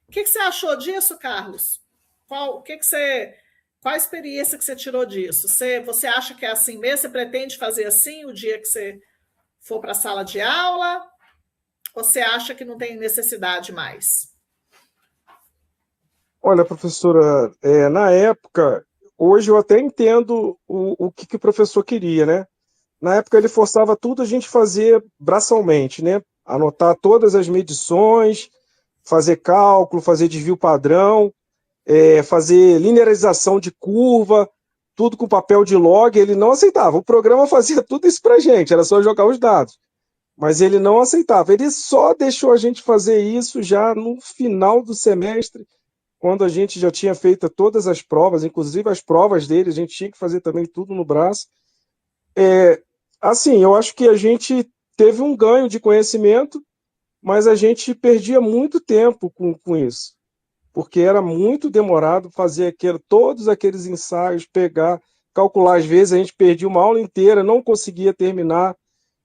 O que você achou disso, Carlos? Qual a experiência que você tirou disso? Você acha que é assim mesmo? Você pretende fazer assim o dia que você for para a sala de aula? Ou você acha que não tem necessidade mais? Olha, professora, na época, hoje eu até entendo o que o professor queria, né? Na época ele forçava tudo a gente fazer braçalmente, né? Anotar todas as medições, fazer cálculo, fazer desvio padrão, fazer linearização de curva, tudo com papel de log. Ele não aceitava. O programa fazia tudo isso para a gente, era só jogar os dados. Mas ele não aceitava. Ele só deixou a gente fazer isso já no final do semestre, quando a gente já tinha feito todas as provas, inclusive as provas dele, a gente tinha que fazer também tudo no braço. Assim, eu acho que a gente teve um ganho de conhecimento, mas a gente perdia muito tempo com isso, porque era muito demorado fazer todos aqueles ensaios, calcular. Às vezes a gente perdia uma aula inteira, não conseguia terminar,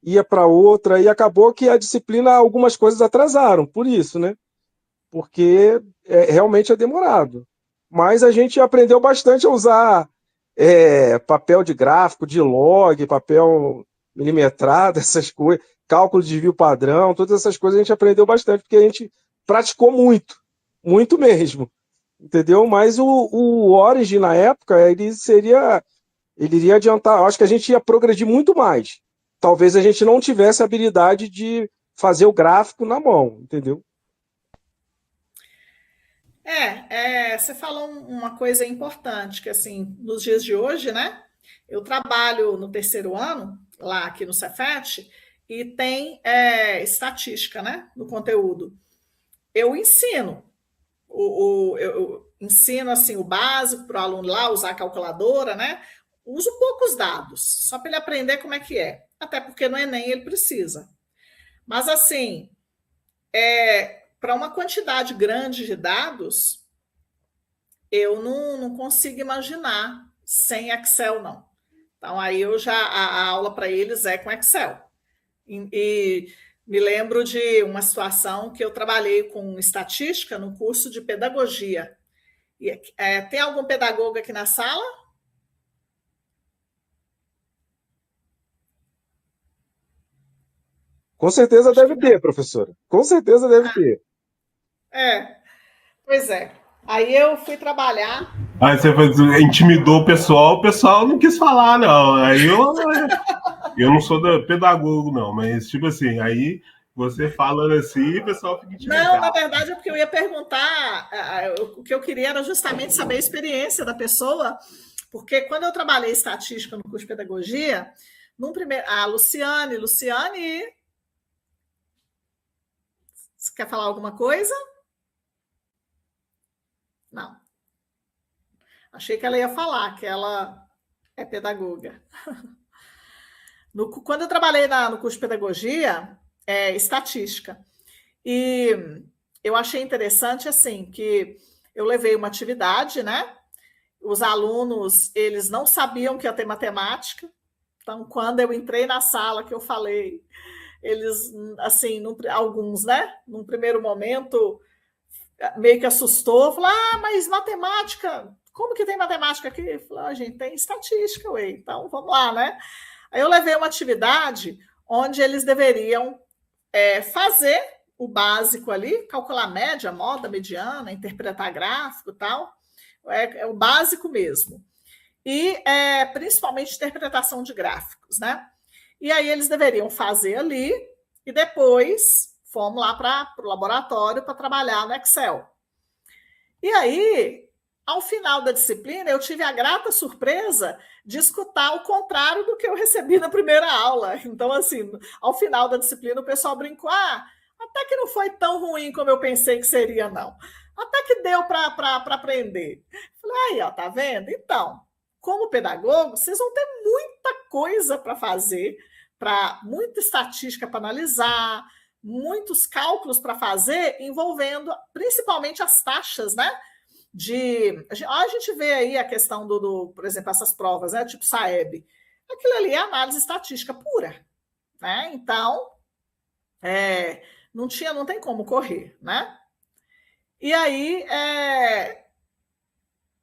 ia para outra, e acabou que a disciplina, algumas coisas atrasaram, por isso, né? Porque realmente é demorado. Mas a gente aprendeu bastante a usar papel de gráfico, de log, papel milimetrado, essas coisas, cálculo de desvio padrão, todas essas coisas a gente aprendeu bastante, porque a gente praticou muito, muito mesmo, entendeu? Mas o Origin, na época, ele iria adiantar, eu acho que a gente ia progredir muito mais. Talvez a gente não tivesse a habilidade de fazer o gráfico na mão, entendeu? Você falou uma coisa importante, que assim, nos dias de hoje, né? Eu trabalho no terceiro ano, lá aqui no Cefet, e tem estatística, né? No conteúdo. Eu ensino. Eu ensino assim, o básico para o aluno lá usar a calculadora, né? Uso poucos dados, só para ele aprender como é que é. Até porque no Enem ele precisa. Mas assim, para uma quantidade grande de dados, eu não consigo imaginar sem Excel, não. Então, aí a aula para eles é com Excel. E me lembro de uma situação que eu trabalhei com estatística no curso de pedagogia. Tem algum pedagogo aqui na sala? Com certeza deve ter, professora. Com certeza deve ter. Pois é. Aí eu fui trabalhar. Aí você intimidou o pessoal não quis falar, não. Aí eu não sou pedagogo, não, mas tipo assim, aí você falando assim, o pessoal fica intimidado. Não, na verdade é porque eu ia perguntar, o que eu queria era justamente saber a experiência da pessoa, porque quando eu trabalhei estatística no curso de pedagogia, Luciane, você quer falar alguma coisa? Não. Achei que ela ia falar, que ela é pedagoga. Quando eu trabalhei no curso de pedagogia, estatística, e eu achei interessante, assim, que eu levei uma atividade, né? Os alunos, eles não sabiam que ia ter matemática, então, quando eu entrei na sala que eu falei, eles, assim, alguns, né? Num primeiro momento, meio que assustou, falou, mas matemática, como que tem matemática aqui? Eu falei, gente, tem estatística, ué, então vamos lá, né? Aí eu levei uma atividade onde eles deveriam fazer o básico ali, calcular média, moda, mediana, interpretar gráfico e tal, é o básico mesmo. E principalmente interpretação de gráficos, né? E aí eles deveriam fazer ali e depois fomos lá para o laboratório para trabalhar no Excel. E aí, ao final da disciplina, eu tive a grata surpresa de escutar o contrário do que eu recebi na primeira aula. Então, assim, ao final da disciplina, o pessoal brincou, até que não foi tão ruim como eu pensei que seria, não. Até que deu para aprender. Falei, aí, ó, tá vendo? Então, como pedagogo, vocês vão ter muita coisa para fazer, muita estatística para analisar, muitos cálculos para fazer, envolvendo principalmente as taxas, né? A gente vê aí a questão por exemplo, essas provas, né? Tipo SAEB. Aquilo ali é análise estatística pura, né? Então, não tem como correr, né? E aí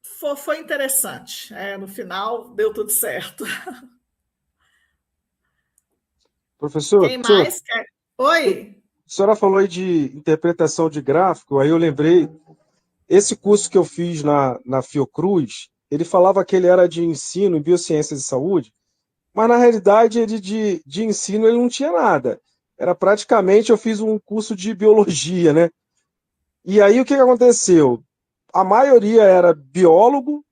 foi interessante. No final deu tudo certo. Professor, Quem mais quer? Oi? a senhora falou aí de interpretação de gráfico, aí eu lembrei, esse curso que eu fiz na Fiocruz, ele falava que ele era de ensino em biociências de saúde, mas na realidade ele de ensino ele não tinha nada. Era praticamente, eu fiz um curso de biologia, né? E aí o que aconteceu? A maioria era biólogo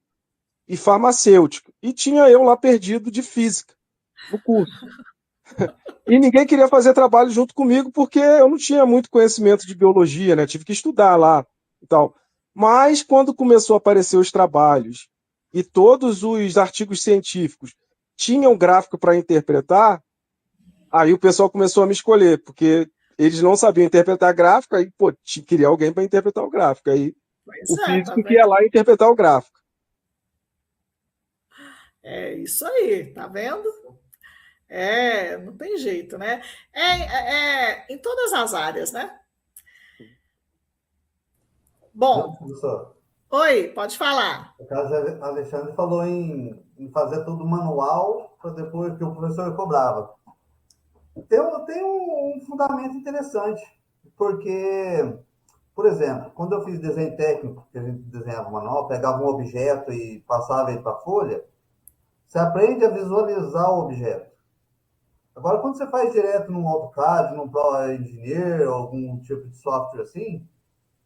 e farmacêutico, e tinha eu lá perdido de física no curso. E ninguém queria fazer trabalho junto comigo porque eu não tinha muito conhecimento de biologia, né? Tive que estudar lá e tal. Mas quando começou a aparecer os trabalhos e todos os artigos científicos tinham gráfico para interpretar, aí o pessoal começou a me escolher, porque eles não sabiam interpretar gráfico, aí pô, queria alguém para interpretar o gráfico. Aí Pois o tá físico que ia vendo? lá interpretar o gráfico. É isso aí, tá vendo? Não tem jeito, né? Em todas as áreas, né? Bom, Professor, oi, pode falar. o caso Alexandre falou em fazer tudo manual para depois que o professor cobrava. Tem um fundamento interessante, porque, por exemplo, quando eu fiz desenho técnico, que a gente desenhava manual, pegava um objeto e passava ele para a folha, você aprende a visualizar o objeto. Agora, quando você faz direto num AutoCAD, num Pro Engineer, algum tipo de software assim,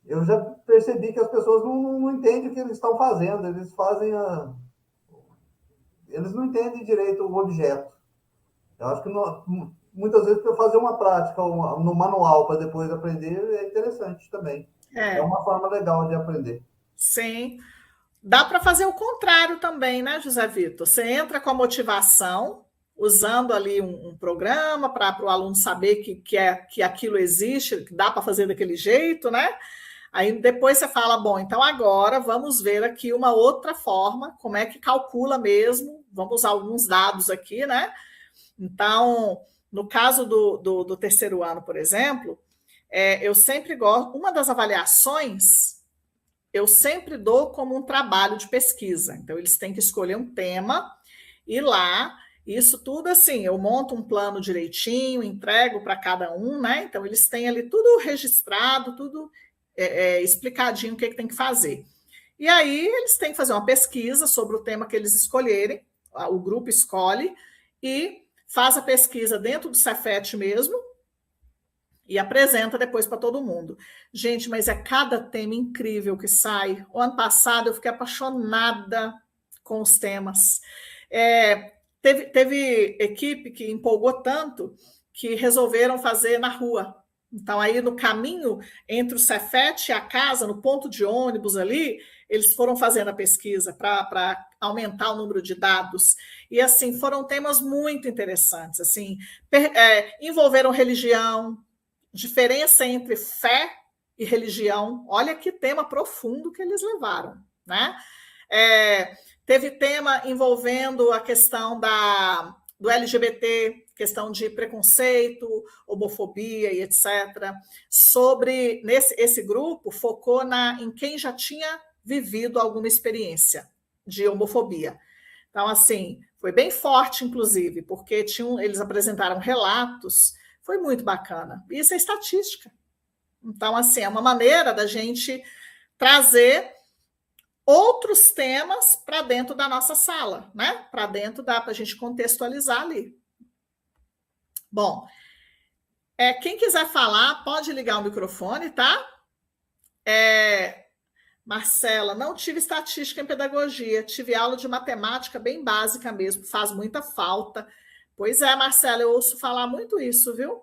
eu já percebi que as pessoas não entendem o que eles estão fazendo. Eles não entendem direito o objeto. Eu acho que muitas vezes para fazer uma prática no manual para depois aprender é interessante também. É É, uma forma legal de aprender. sim. Dá para fazer o contrário também, né, José Vitor? Você entra com a motivação, usando ali um programa para o aluno saber que aquilo existe, que dá para fazer daquele jeito, né? Aí depois você fala, bom, então agora vamos ver aqui uma outra forma, como é que calcula mesmo, vamos usar alguns dados aqui, né? Então, no caso do terceiro ano, por exemplo, eu sempre gosto, uma das avaliações eu sempre dou como um trabalho de pesquisa. Então, eles têm que escolher um tema e lá, isso tudo assim, eu monto um plano direitinho, entrego para cada um, né? Então, eles têm ali tudo registrado, tudo explicadinho o que tem que fazer. E aí, eles têm que fazer uma pesquisa sobre o tema que eles escolherem, o grupo escolhe, e faz a pesquisa dentro do Cefet mesmo, e apresenta depois para todo mundo. Gente, mas é cada tema incrível que sai. O ano passado eu fiquei apaixonada com os temas. Teve equipe que empolgou tanto que resolveram fazer na rua. Então, aí no caminho entre o Cefet e a casa, no ponto de ônibus ali, eles foram fazendo a pesquisa para aumentar o número de dados. E, assim, foram temas muito interessantes. Assim, envolveram religião, diferença entre fé e religião. Olha que tema profundo que eles levaram, né? Teve tema envolvendo a questão do LGBT, questão de preconceito, homofobia e etc. Esse grupo focou em quem já tinha vivido alguma experiência de homofobia. Então, assim, foi bem forte, inclusive, porque eles apresentaram relatos. Foi muito bacana. Isso é estatística. Então, assim, é uma maneira da gente trazer outros temas para dentro da nossa sala, né? Para a gente contextualizar ali. Bom, quem quiser falar, pode ligar o microfone, tá? Marcela, não tive estatística em pedagogia, tive aula de matemática bem básica mesmo, faz muita falta. Pois é, Marcela, eu ouço falar muito isso, viu?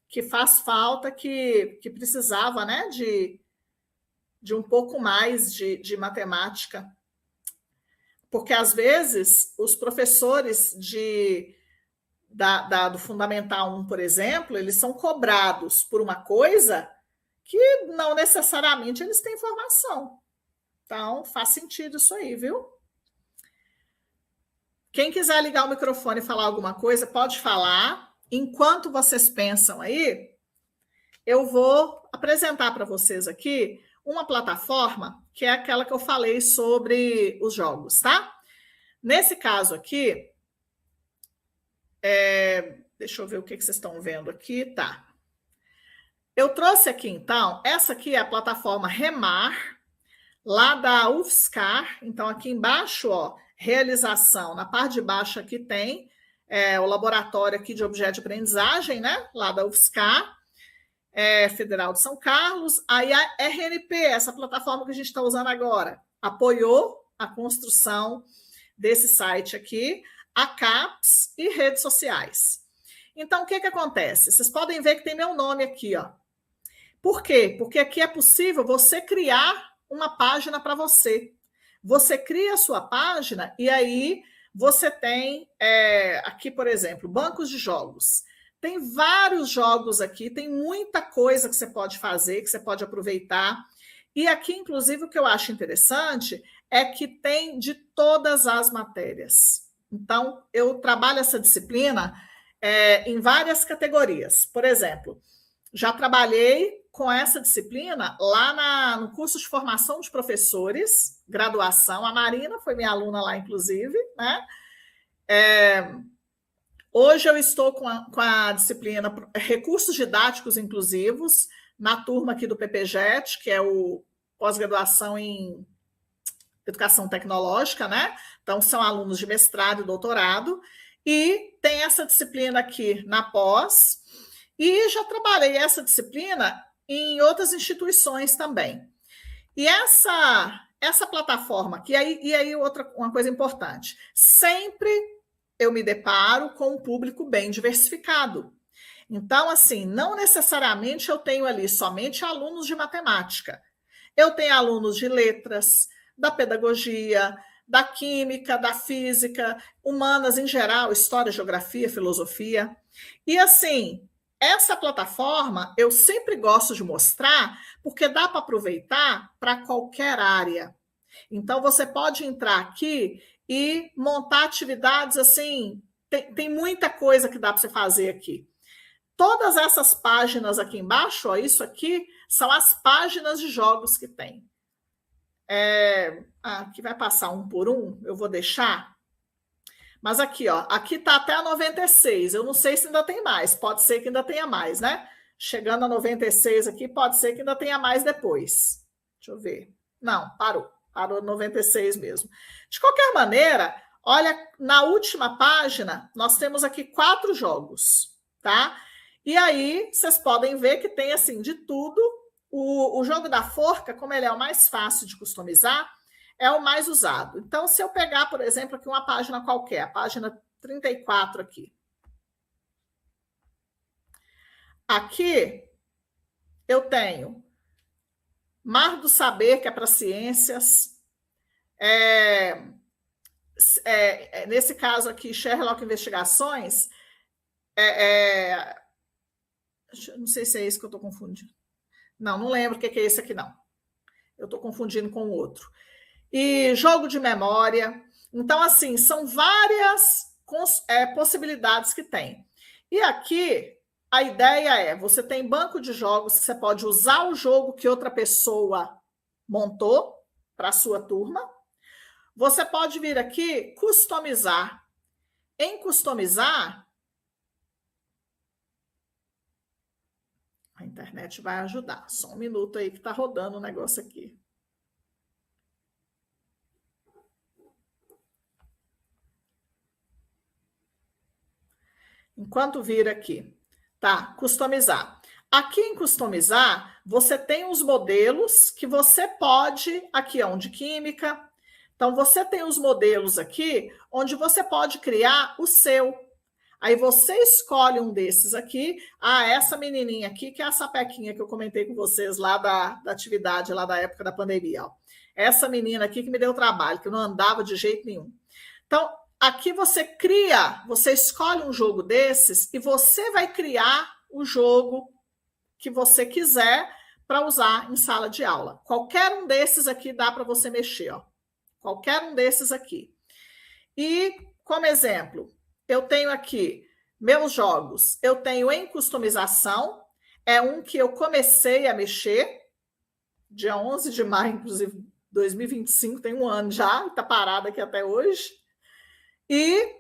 Que faz falta, que precisava, né, de um pouco mais de matemática. Porque, às vezes, os professores do Fundamental 1, por exemplo, eles são cobrados por uma coisa que não necessariamente eles têm informação. Então, faz sentido isso aí, viu? Quem quiser ligar o microfone e falar alguma coisa, pode falar. Enquanto vocês pensam aí, eu vou apresentar para vocês aqui uma plataforma que é aquela que eu falei sobre os jogos, tá? Nesse caso aqui, deixa eu ver o que vocês estão vendo aqui, tá? Eu trouxe aqui, então, essa aqui é a plataforma Remar, lá da UFSCar. Então, aqui embaixo, ó, realização, na parte de baixo aqui tem o laboratório aqui de objeto de aprendizagem, né? Lá da UFSCar, Federal de São Carlos. Aí a RNP, essa plataforma que a gente está usando agora, apoiou a construção desse site aqui, a CAPES e redes sociais. Então, o que acontece? Vocês podem ver que tem meu nome aqui, ó. Por quê? Porque aqui é possível você criar uma página para você. Você cria a sua página e aí você tem aqui, por exemplo, bancos de jogos. Tem vários jogos aqui, tem muita coisa que você pode fazer, que você pode aproveitar. E aqui, inclusive, o que eu acho interessante é que tem de todas as matérias. Então, eu trabalho essa disciplina em várias categorias. Por exemplo, já trabalhei com essa disciplina lá no curso de formação de professores, graduação. A Marina foi minha aluna lá, inclusive, né? Hoje eu estou com a disciplina Recursos Didáticos Inclusivos, na turma aqui do PPGET, que é o pós-graduação em Educação Tecnológica, né? Então, são alunos de mestrado e doutorado, e tem essa disciplina aqui na pós, e já trabalhei essa disciplina em outras instituições também. E essa plataforma aqui, e aí uma coisa importante, sempre eu me deparo com um público bem diversificado. Então, assim, não necessariamente eu tenho ali somente alunos de matemática. Eu tenho alunos de letras, da pedagogia, da química, da física, humanas em geral, história, geografia, filosofia. E, assim, essa plataforma eu sempre gosto de mostrar porque dá para aproveitar para qualquer área. Então, você pode entrar aqui e montar atividades assim, tem muita coisa que dá para você fazer aqui. Todas essas páginas aqui embaixo, ó, isso aqui são as páginas de jogos que tem. Aqui vai passar um por um, eu vou deixar. Mas aqui, ó, aqui está até a 96. Eu não sei se ainda tem mais, pode ser que ainda tenha mais, né? Chegando a 96 aqui, pode ser que ainda tenha mais depois. Deixa eu ver. Não, parou 96 mesmo. De qualquer maneira, olha, na última página, nós temos aqui 4 jogos, tá? E aí, vocês podem ver que tem, assim, de tudo. O jogo da forca, como ele é o mais fácil de customizar, é o mais usado. Então, se eu pegar, por exemplo, aqui uma página qualquer, a página 34 aqui. Aqui, eu tenho Mar do Saber, que é para ciências. Nesse caso aqui, Sherlock Investigações. Não sei se é isso que eu estou confundindo. Não lembro o que é esse aqui, não. Eu estou confundindo com o outro. E jogo de memória. Então, assim, são várias possibilidades que tem. E aqui, a ideia você tem banco de jogos que você pode usar o jogo que outra pessoa montou para a sua turma. Você pode vir aqui, customizar. Em customizar, a internet vai ajudar. Só um minuto aí que está rodando o negócio aqui. Enquanto vir aqui, tá? Customizar. Aqui em customizar, você tem os modelos que você pode, aqui é um de química, então você tem os modelos aqui, onde você pode criar o seu. Aí você escolhe um desses aqui, essa menininha aqui, que é a sapequinha que eu comentei com vocês lá da atividade, lá da época da pandemia, ó. Essa menina aqui que me deu trabalho, que eu não andava de jeito nenhum. Então, aqui você cria, você escolhe um jogo desses e você vai criar o jogo que você quiser para usar em sala de aula. Qualquer um desses aqui dá para você mexer, ó. Qualquer um desses aqui. E, como exemplo, eu tenho aqui meus jogos. Eu tenho em customização, é um que eu comecei a mexer, dia 11 de maio, inclusive, 2025, tem um ano já, está parado aqui até hoje. E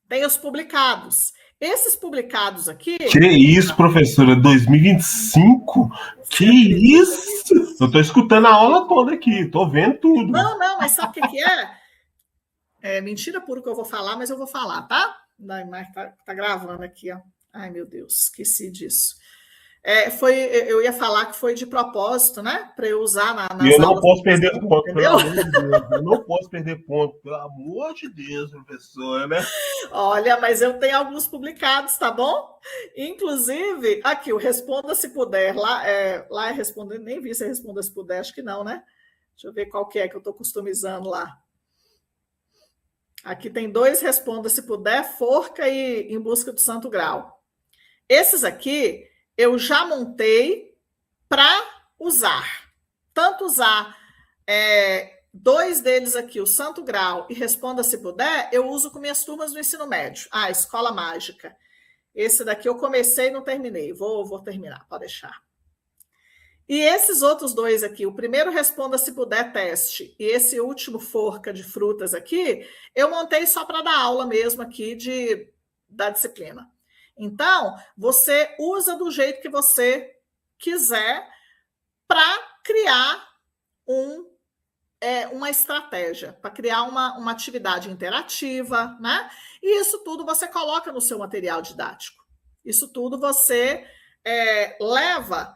tem os publicados. Esses publicados aqui... Que isso, professora? 2025? Que isso? Eu estou escutando a aula toda aqui, estou vendo tudo. Não, mas sabe o que é? É mentira pura que eu vou falar, mas eu vou falar, tá? Mas tá gravando aqui, ó. Ai, meu Deus, esqueci disso. Eu ia falar que foi de propósito, né? Para eu usar nas aulas. Eu não posso perder ponto, entendeu? pelo amor de Deus. Eu não posso perder ponto, pelo amor de Deus, professora, né? Olha, mas eu tenho alguns publicados, tá bom? Inclusive, aqui, o Responda Se Puder. Lá é Responder, nem vi se é Responda Se Puder, acho que não, né? Deixa eu ver qual que é que eu estou customizando lá. Aqui tem 2 Responda Se Puder, Forca e Em Busca do Santo Grau. Esses aqui eu já montei para usar. Tanto usar 2 deles aqui, o Santo Grau e Responda Se Puder, eu uso com minhas turmas do ensino médio. Escola Mágica. Esse daqui eu comecei e não terminei. Vou terminar, pode deixar. E esses outros 2 aqui, o primeiro Responda Se Puder teste e esse último Forca de frutas aqui, eu montei só para dar aula mesmo aqui da disciplina. Então, você usa do jeito que você quiser para criar uma estratégia, para criar uma atividade interativa, né? E isso tudo você coloca no seu material didático. Isso tudo você leva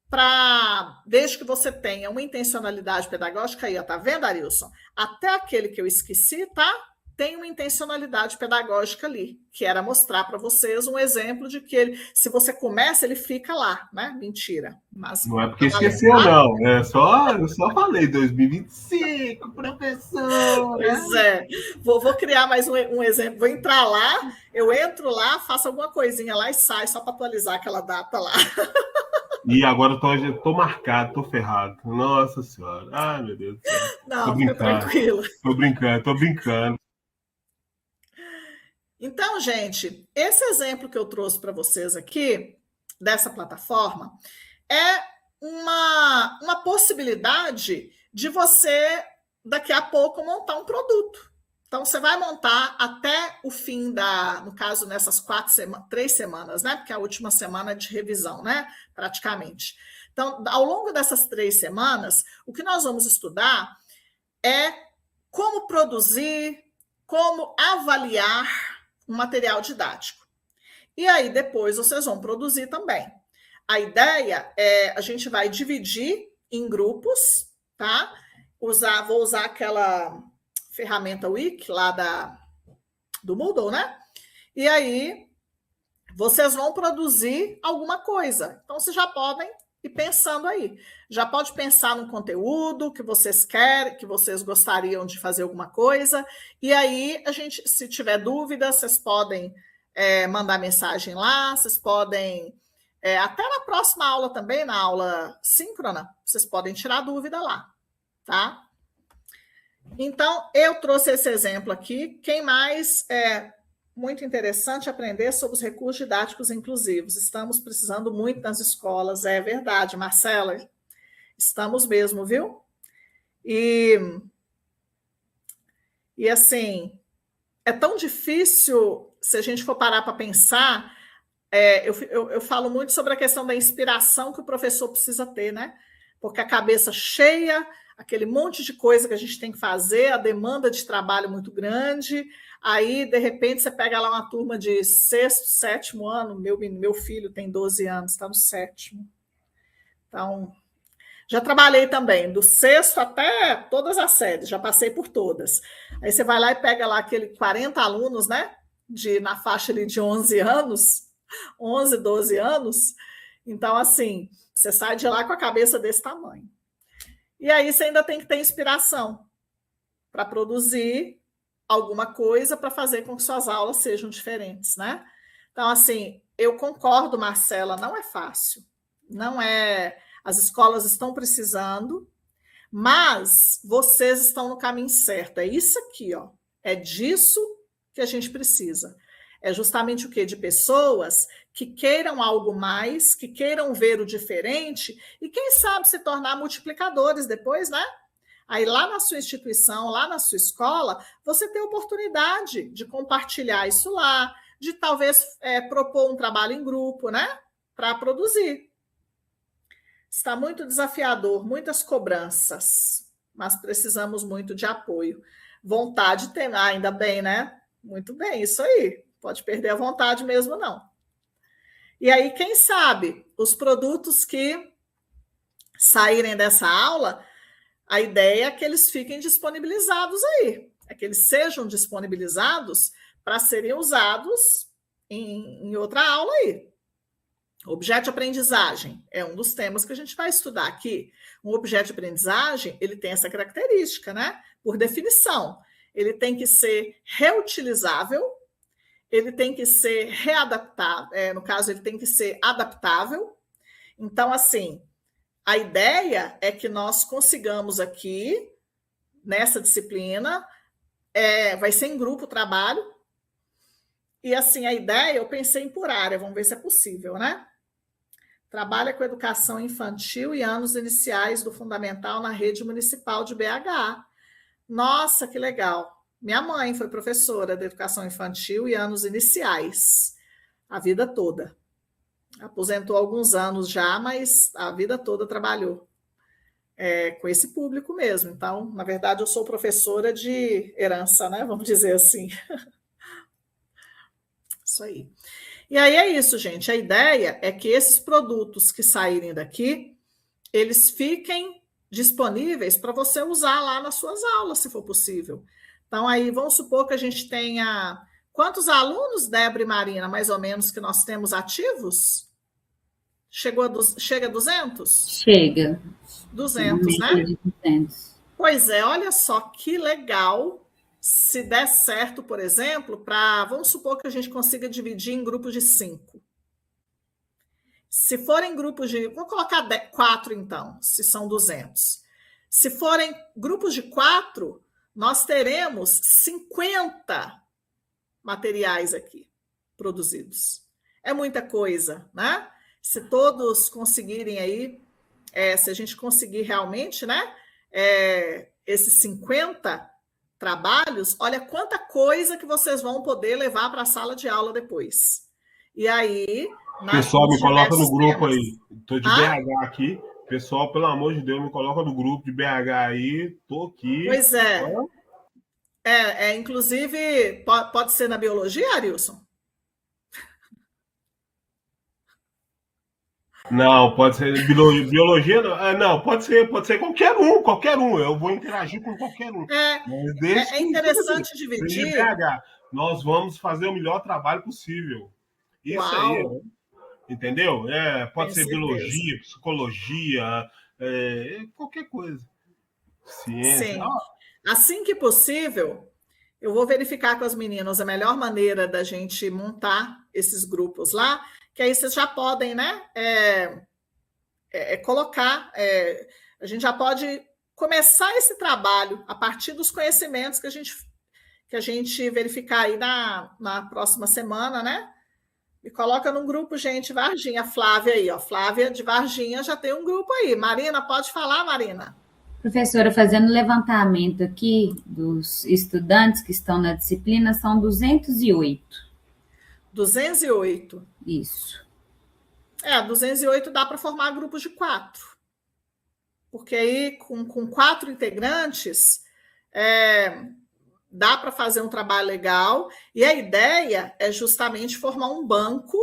para, desde que você tenha uma intencionalidade pedagógica, aí, ó, tá vendo, Arilson? Até aquele que eu esqueci, tá? Tem uma intencionalidade pedagógica ali, que era mostrar para vocês um exemplo de que ele, se você começa, ele fica lá, né? Mentira. Mas não é porque esqueceu, não. Eu só falei 2025, professor. Pois é. Vou criar mais um exemplo. Vou entrar lá, eu entro lá, faço alguma coisinha lá e saio só para atualizar aquela data lá. E agora eu tô marcado, tô ferrado. Nossa Senhora. Ai, meu Deus do céu. Não, fica tranquilo. Tô brincando. Então, gente, esse exemplo que eu trouxe para vocês aqui, dessa plataforma, é uma possibilidade de você, daqui a pouco, montar um produto. Então, você vai montar até o fim no caso, nessas 3 semanas, né? Porque a última semana é de revisão, né? Praticamente. Então, ao longo dessas 3 semanas, o que nós vamos estudar é como produzir, como avaliar um material didático. E aí, depois, vocês vão produzir também. A ideia é, a gente vai dividir em grupos, tá? Vou usar aquela ferramenta Wiki lá do Moodle, né? E aí, vocês vão produzir alguma coisa. Então, vocês já podem ir pensando aí. Já pode pensar no conteúdo que vocês querem, que vocês gostariam de fazer alguma coisa. E aí, se tiver dúvida, vocês podem mandar mensagem lá, vocês podem, até na próxima aula também, na aula síncrona, vocês podem tirar dúvida lá, tá? Então, eu trouxe esse exemplo aqui. Quem mais muito interessante aprender sobre os recursos didáticos inclusivos. Estamos precisando muito nas escolas, é verdade, Marcela. Estamos mesmo, viu? E assim, é tão difícil, se a gente for parar para pensar, eu falo muito sobre a questão da inspiração que o professor precisa ter, né? Porque a cabeça cheia, aquele monte de coisa que a gente tem que fazer, a demanda de trabalho muito grande. Aí, de repente, você pega lá uma turma de 6º, 7º ano. Meu filho tem 12 anos, está no 7º. Então, já trabalhei também, do 6º até todas as séries, já passei por todas. Aí você vai lá e pega lá aquele 40 alunos, né? Na faixa ali de 11 anos, 11, 12 anos. Então, assim, você sai de lá com a cabeça desse tamanho. E aí você ainda tem que ter inspiração para produzir alguma coisa para fazer com que suas aulas sejam diferentes, né? Então, assim, eu concordo, Marcela, não é fácil. Não é... As escolas estão precisando, mas vocês estão no caminho certo. É isso aqui, ó. É disso que a gente precisa. É justamente o quê? De pessoas que queiram algo mais, que queiram ver o diferente e, quem sabe, se tornar multiplicadores depois, né? Aí lá na sua instituição, lá na sua escola, você tem a oportunidade de compartilhar isso lá, de talvez propor um trabalho em grupo, né? Para produzir. Está muito desafiador, muitas cobranças, mas precisamos muito de apoio. Vontade tem, ainda bem, né? Muito bem, isso aí. Pode perder a vontade mesmo, não. E aí, quem sabe, os produtos que saírem dessa aula, a ideia é que eles fiquem disponibilizados aí, é que eles sejam disponibilizados para serem usados em outra aula aí. Objeto de aprendizagem é um dos temas que a gente vai estudar aqui. Um objeto de aprendizagem, ele tem essa característica, né? Por definição, ele tem que ser reutilizável, ele tem que ser readaptável, no caso, ele tem que ser adaptável. Então, assim, a ideia é que nós consigamos aqui, nessa disciplina, vai ser em grupo o trabalho, e assim, a ideia, eu pensei em por área, vamos ver se é possível, né? Trabalha com educação infantil e anos iniciais do fundamental na rede municipal de BH. Nossa, que legal! Minha mãe foi professora de educação infantil e anos iniciais, a vida toda. Aposentou há alguns anos já, mas a vida toda trabalhou com esse público mesmo. Então, na verdade, eu sou professora de herança, né? Vamos dizer assim. Isso aí. E aí é isso, gente. A ideia é que esses produtos que saírem daqui, eles fiquem disponíveis para você usar lá nas suas aulas, se for possível. Então, aí, vamos supor que a gente tenha... Quantos alunos, Débora e Marina, mais ou menos, que nós temos ativos? Chega a 200? Chega. 200, né? 200. Pois é, olha só que legal se der certo, por exemplo, vamos supor que a gente consiga dividir em grupos de 5. Se forem grupos de... Vou colocar 4, então, se são 200. Se forem grupos de 4, nós teremos 50 materiais aqui produzidos. É muita coisa, né? Se todos conseguirem aí, se a gente conseguir realmente, né? Esses 50 trabalhos, olha quanta coisa que vocês vão poder levar para a sala de aula depois. E aí... Pessoal, me coloca no grupo temas. aí. Estou de BH aqui. Pessoal, pelo amor de Deus, me coloca no grupo de BH aí. Estou aqui. Pois é. Inclusive, pode ser na biologia, Arilson? Não, pode ser biologia. Não, pode ser qualquer um. Eu vou interagir com qualquer um. É interessante dividir. BH, nós vamos fazer o melhor trabalho possível. Isso Uau. aí, entendeu? Pode ser certeza. biologia, psicologia, qualquer coisa. Ciência. Sim. Assim que possível, eu vou verificar com as meninas a melhor maneira da gente montar esses grupos lá, que aí vocês já podem, né, colocar, a gente já pode começar esse trabalho a partir dos conhecimentos que a gente verificar aí na próxima semana, né? E coloca num grupo, gente, Varginha, Flávia aí, ó, Flávia de Varginha já tem um grupo aí. Marina, pode falar, Marina? Professora, fazendo levantamento aqui dos estudantes que estão na disciplina, são 208. 208. Isso. 208 dá para formar grupos de 4. porque aí com 4 integrantes dá para fazer um trabalho legal, e a ideia é justamente formar um banco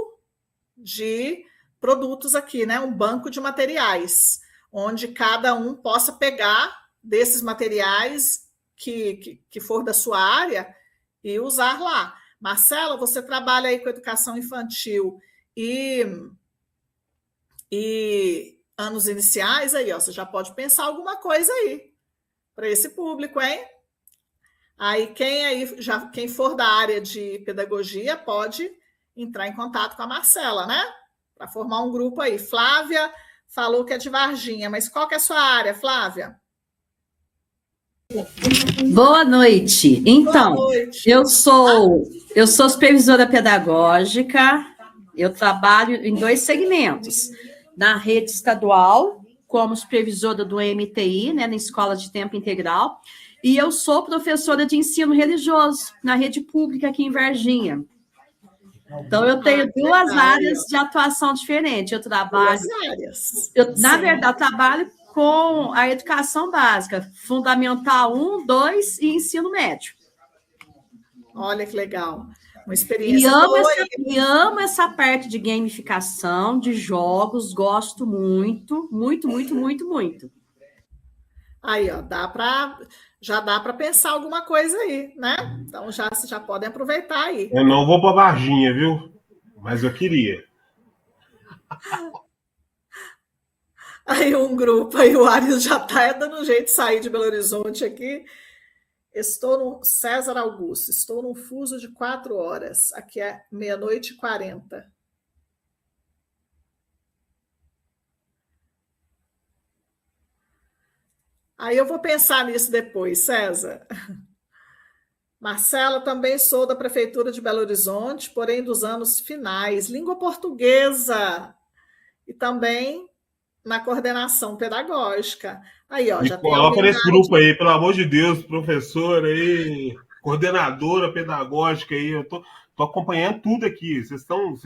de produtos aqui, né? Um banco de materiais, onde cada um possa pegar desses materiais que for da sua área e usar lá. Marcela, você trabalha aí com educação infantil e anos iniciais, aí, ó, você já pode pensar alguma coisa aí para esse público, hein? Aí quem for da área de pedagogia pode entrar em contato com a Marcela, né? Para formar um grupo aí. Flávia falou que é de Varginha, mas qual que é a sua área, Flávia? Boa noite. Então, Boa noite. eu sou supervisora pedagógica, eu trabalho em 2 segmentos. Na rede estadual, como supervisora do MTI, né, na Escola de Tempo Integral, e eu sou professora de ensino religioso na rede pública aqui em Varginha. Então, eu tenho 2 áreas de atuação diferentes. Eu trabalho... 2 áreas. Na verdade, eu trabalho com a educação básica, fundamental 1, 2 e ensino médio. Olha que legal. Uma experiência E amo essa parte de gamificação, de jogos, gosto muito, muito, muito, muito, muito. Aí, ó, já dá para pensar alguma coisa aí, né? Então, vocês já podem aproveitar aí. Eu não vou para Varginha, viu? Mas eu queria. Aí um grupo, aí o Ares já está dando um jeito de sair de Belo Horizonte aqui. Estou no César Augusto, estou num fuso de 4 horas. Aqui é 00:40. Aí eu vou pensar nisso depois, César. Marcela, também sou da Prefeitura de Belo Horizonte, porém dos anos finais. Língua portuguesa. E também na coordenação pedagógica. Aí, ó, já tem coloca nesse grupo aí, pelo amor de Deus, professora aí, coordenadora pedagógica aí, eu tô acompanhando tudo aqui. Vocês estão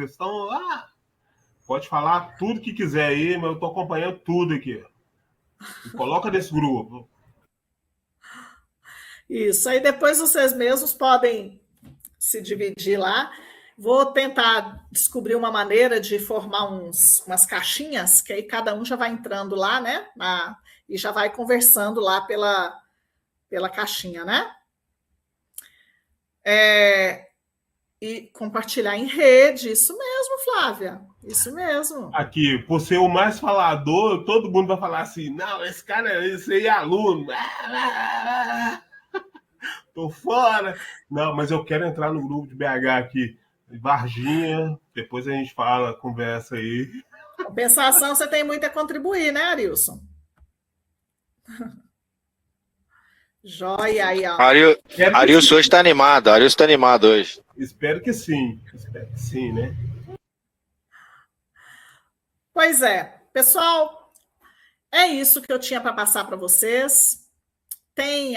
pode falar tudo que quiser aí, mas eu tô acompanhando tudo aqui. Coloca nesse grupo. Isso, aí depois vocês mesmos podem se dividir lá. Vou tentar descobrir uma maneira de formar umas caixinhas, que aí cada um já vai entrando lá, né? E já vai conversando lá pela caixinha, né? E compartilhar em rede, isso mesmo, Flávia, isso mesmo. Aqui, por ser o mais falador, todo mundo vai falar assim, não, esse cara, esse aí é aluno. Tô fora. Não, mas eu quero entrar no grupo de BH aqui. Varginha, depois a gente fala, conversa aí. Compensação, você tem muito a contribuir, né, Arilson? Joia aí, ó. Arilson hoje está animado, hoje. Espero que sim, né? Pois é, pessoal, é isso que eu tinha para passar para vocês.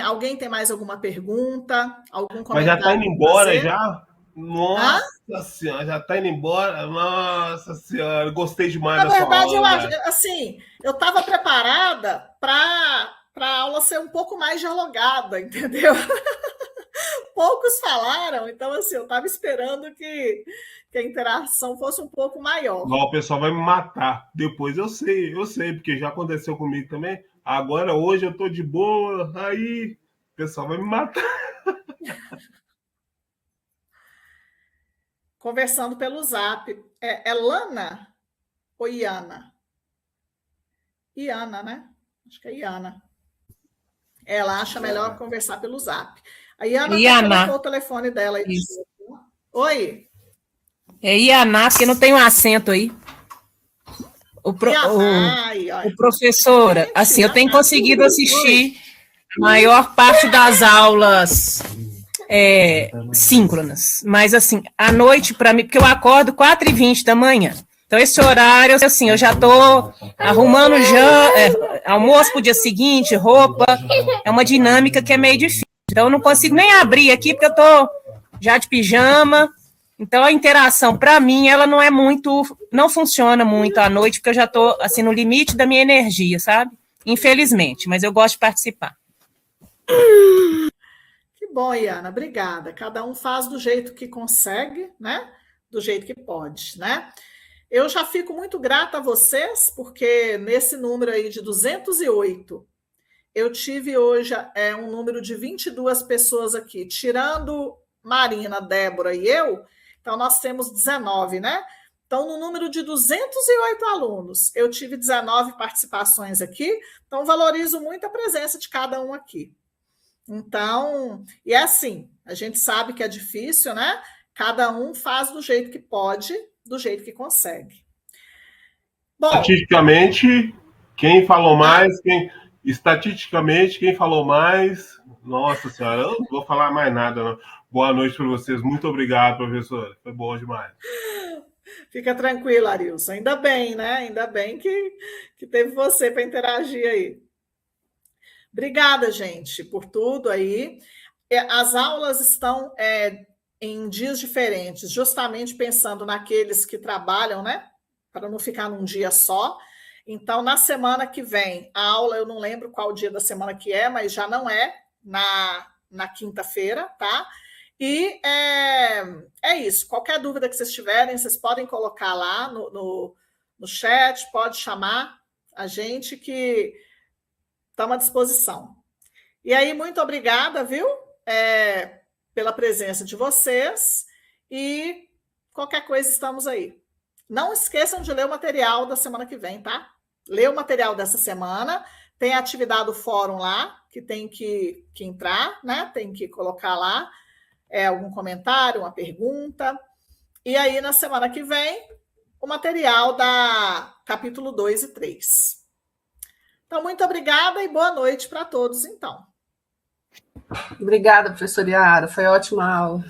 Alguém tem mais alguma pergunta? Algum comentário? Mas já está indo embora já? Nossa Senhora, já está indo embora? Nossa Senhora, gostei demais da sua aula. Na verdade, eu estava preparada para a aula ser um pouco mais dialogada, entendeu? Poucos falaram, então assim, eu estava esperando que a interação fosse um pouco maior. O pessoal vai me matar. Depois eu sei, porque já aconteceu comigo também. Agora, hoje, eu estou de boa, aí o pessoal vai me matar. Conversando pelo Zap. É Lana ou Iana? Iana, né? Acho que é Iana. Ela acha melhor conversar pelo Zap. A Iana colocou o telefone dela aí. Oi? É Iana, porque não tem um acento aí. Professora, assim, eu tenho conseguido assistir a maior parte das aulas síncronas, mas assim, à noite, para mim, porque eu acordo 4h20 da manhã, então esse horário, assim, eu já estou arrumando almoço para o dia seguinte, roupa, é uma dinâmica que é meio difícil, então eu não consigo nem abrir aqui, porque eu estou já de pijama. Então, a interação, para mim, ela não funciona muito à noite, porque eu já estou, assim, no limite da minha energia, sabe? infelizmente, mas eu gosto de participar. Que bom, Iana, obrigada. Cada um faz do jeito que consegue, né? Do jeito que pode, né? Eu já fico muito grata a vocês, porque nesse número aí de 208, eu tive hoje um número de 22 pessoas aqui, tirando Marina, Débora e eu, então nós temos 19, né? Então, no número de 208 alunos, eu tive 19 participações aqui, então valorizo muito a presença de cada um aqui. Então, e é assim, a gente sabe que é difícil, né? Cada um faz do jeito que pode, do jeito que consegue. Bom, estatisticamente, quem falou mais, estatisticamente, quem falou mais, nossa senhora, eu não vou falar mais nada, não. Boa noite para vocês, muito obrigado, professora, foi bom demais. Fica tranquilo, Arilson, ainda bem, né? Ainda bem que teve você para interagir aí. Obrigada, gente, por tudo aí. As aulas estão em dias diferentes, justamente pensando naqueles que trabalham, né? Para não ficar num dia só. Então, na semana que vem, a aula, eu não lembro qual dia da semana que é, mas já não é na quinta-feira, tá? E é isso. Qualquer dúvida que vocês tiverem, vocês podem colocar lá no chat, pode chamar a gente que estamos à disposição. E aí, muito obrigada, viu? Pela presença de vocês. E qualquer coisa, estamos aí. Não esqueçam de ler o material da semana que vem, tá? Lê o material dessa semana. Tem a atividade do fórum lá, que tem que entrar, né? Tem que colocar lá algum comentário, uma pergunta. E aí, na semana que vem, o material da capítulo 2 e 3. Então, muito obrigada e boa noite para todos, então. Obrigada, professora Yara. Foi ótima aula.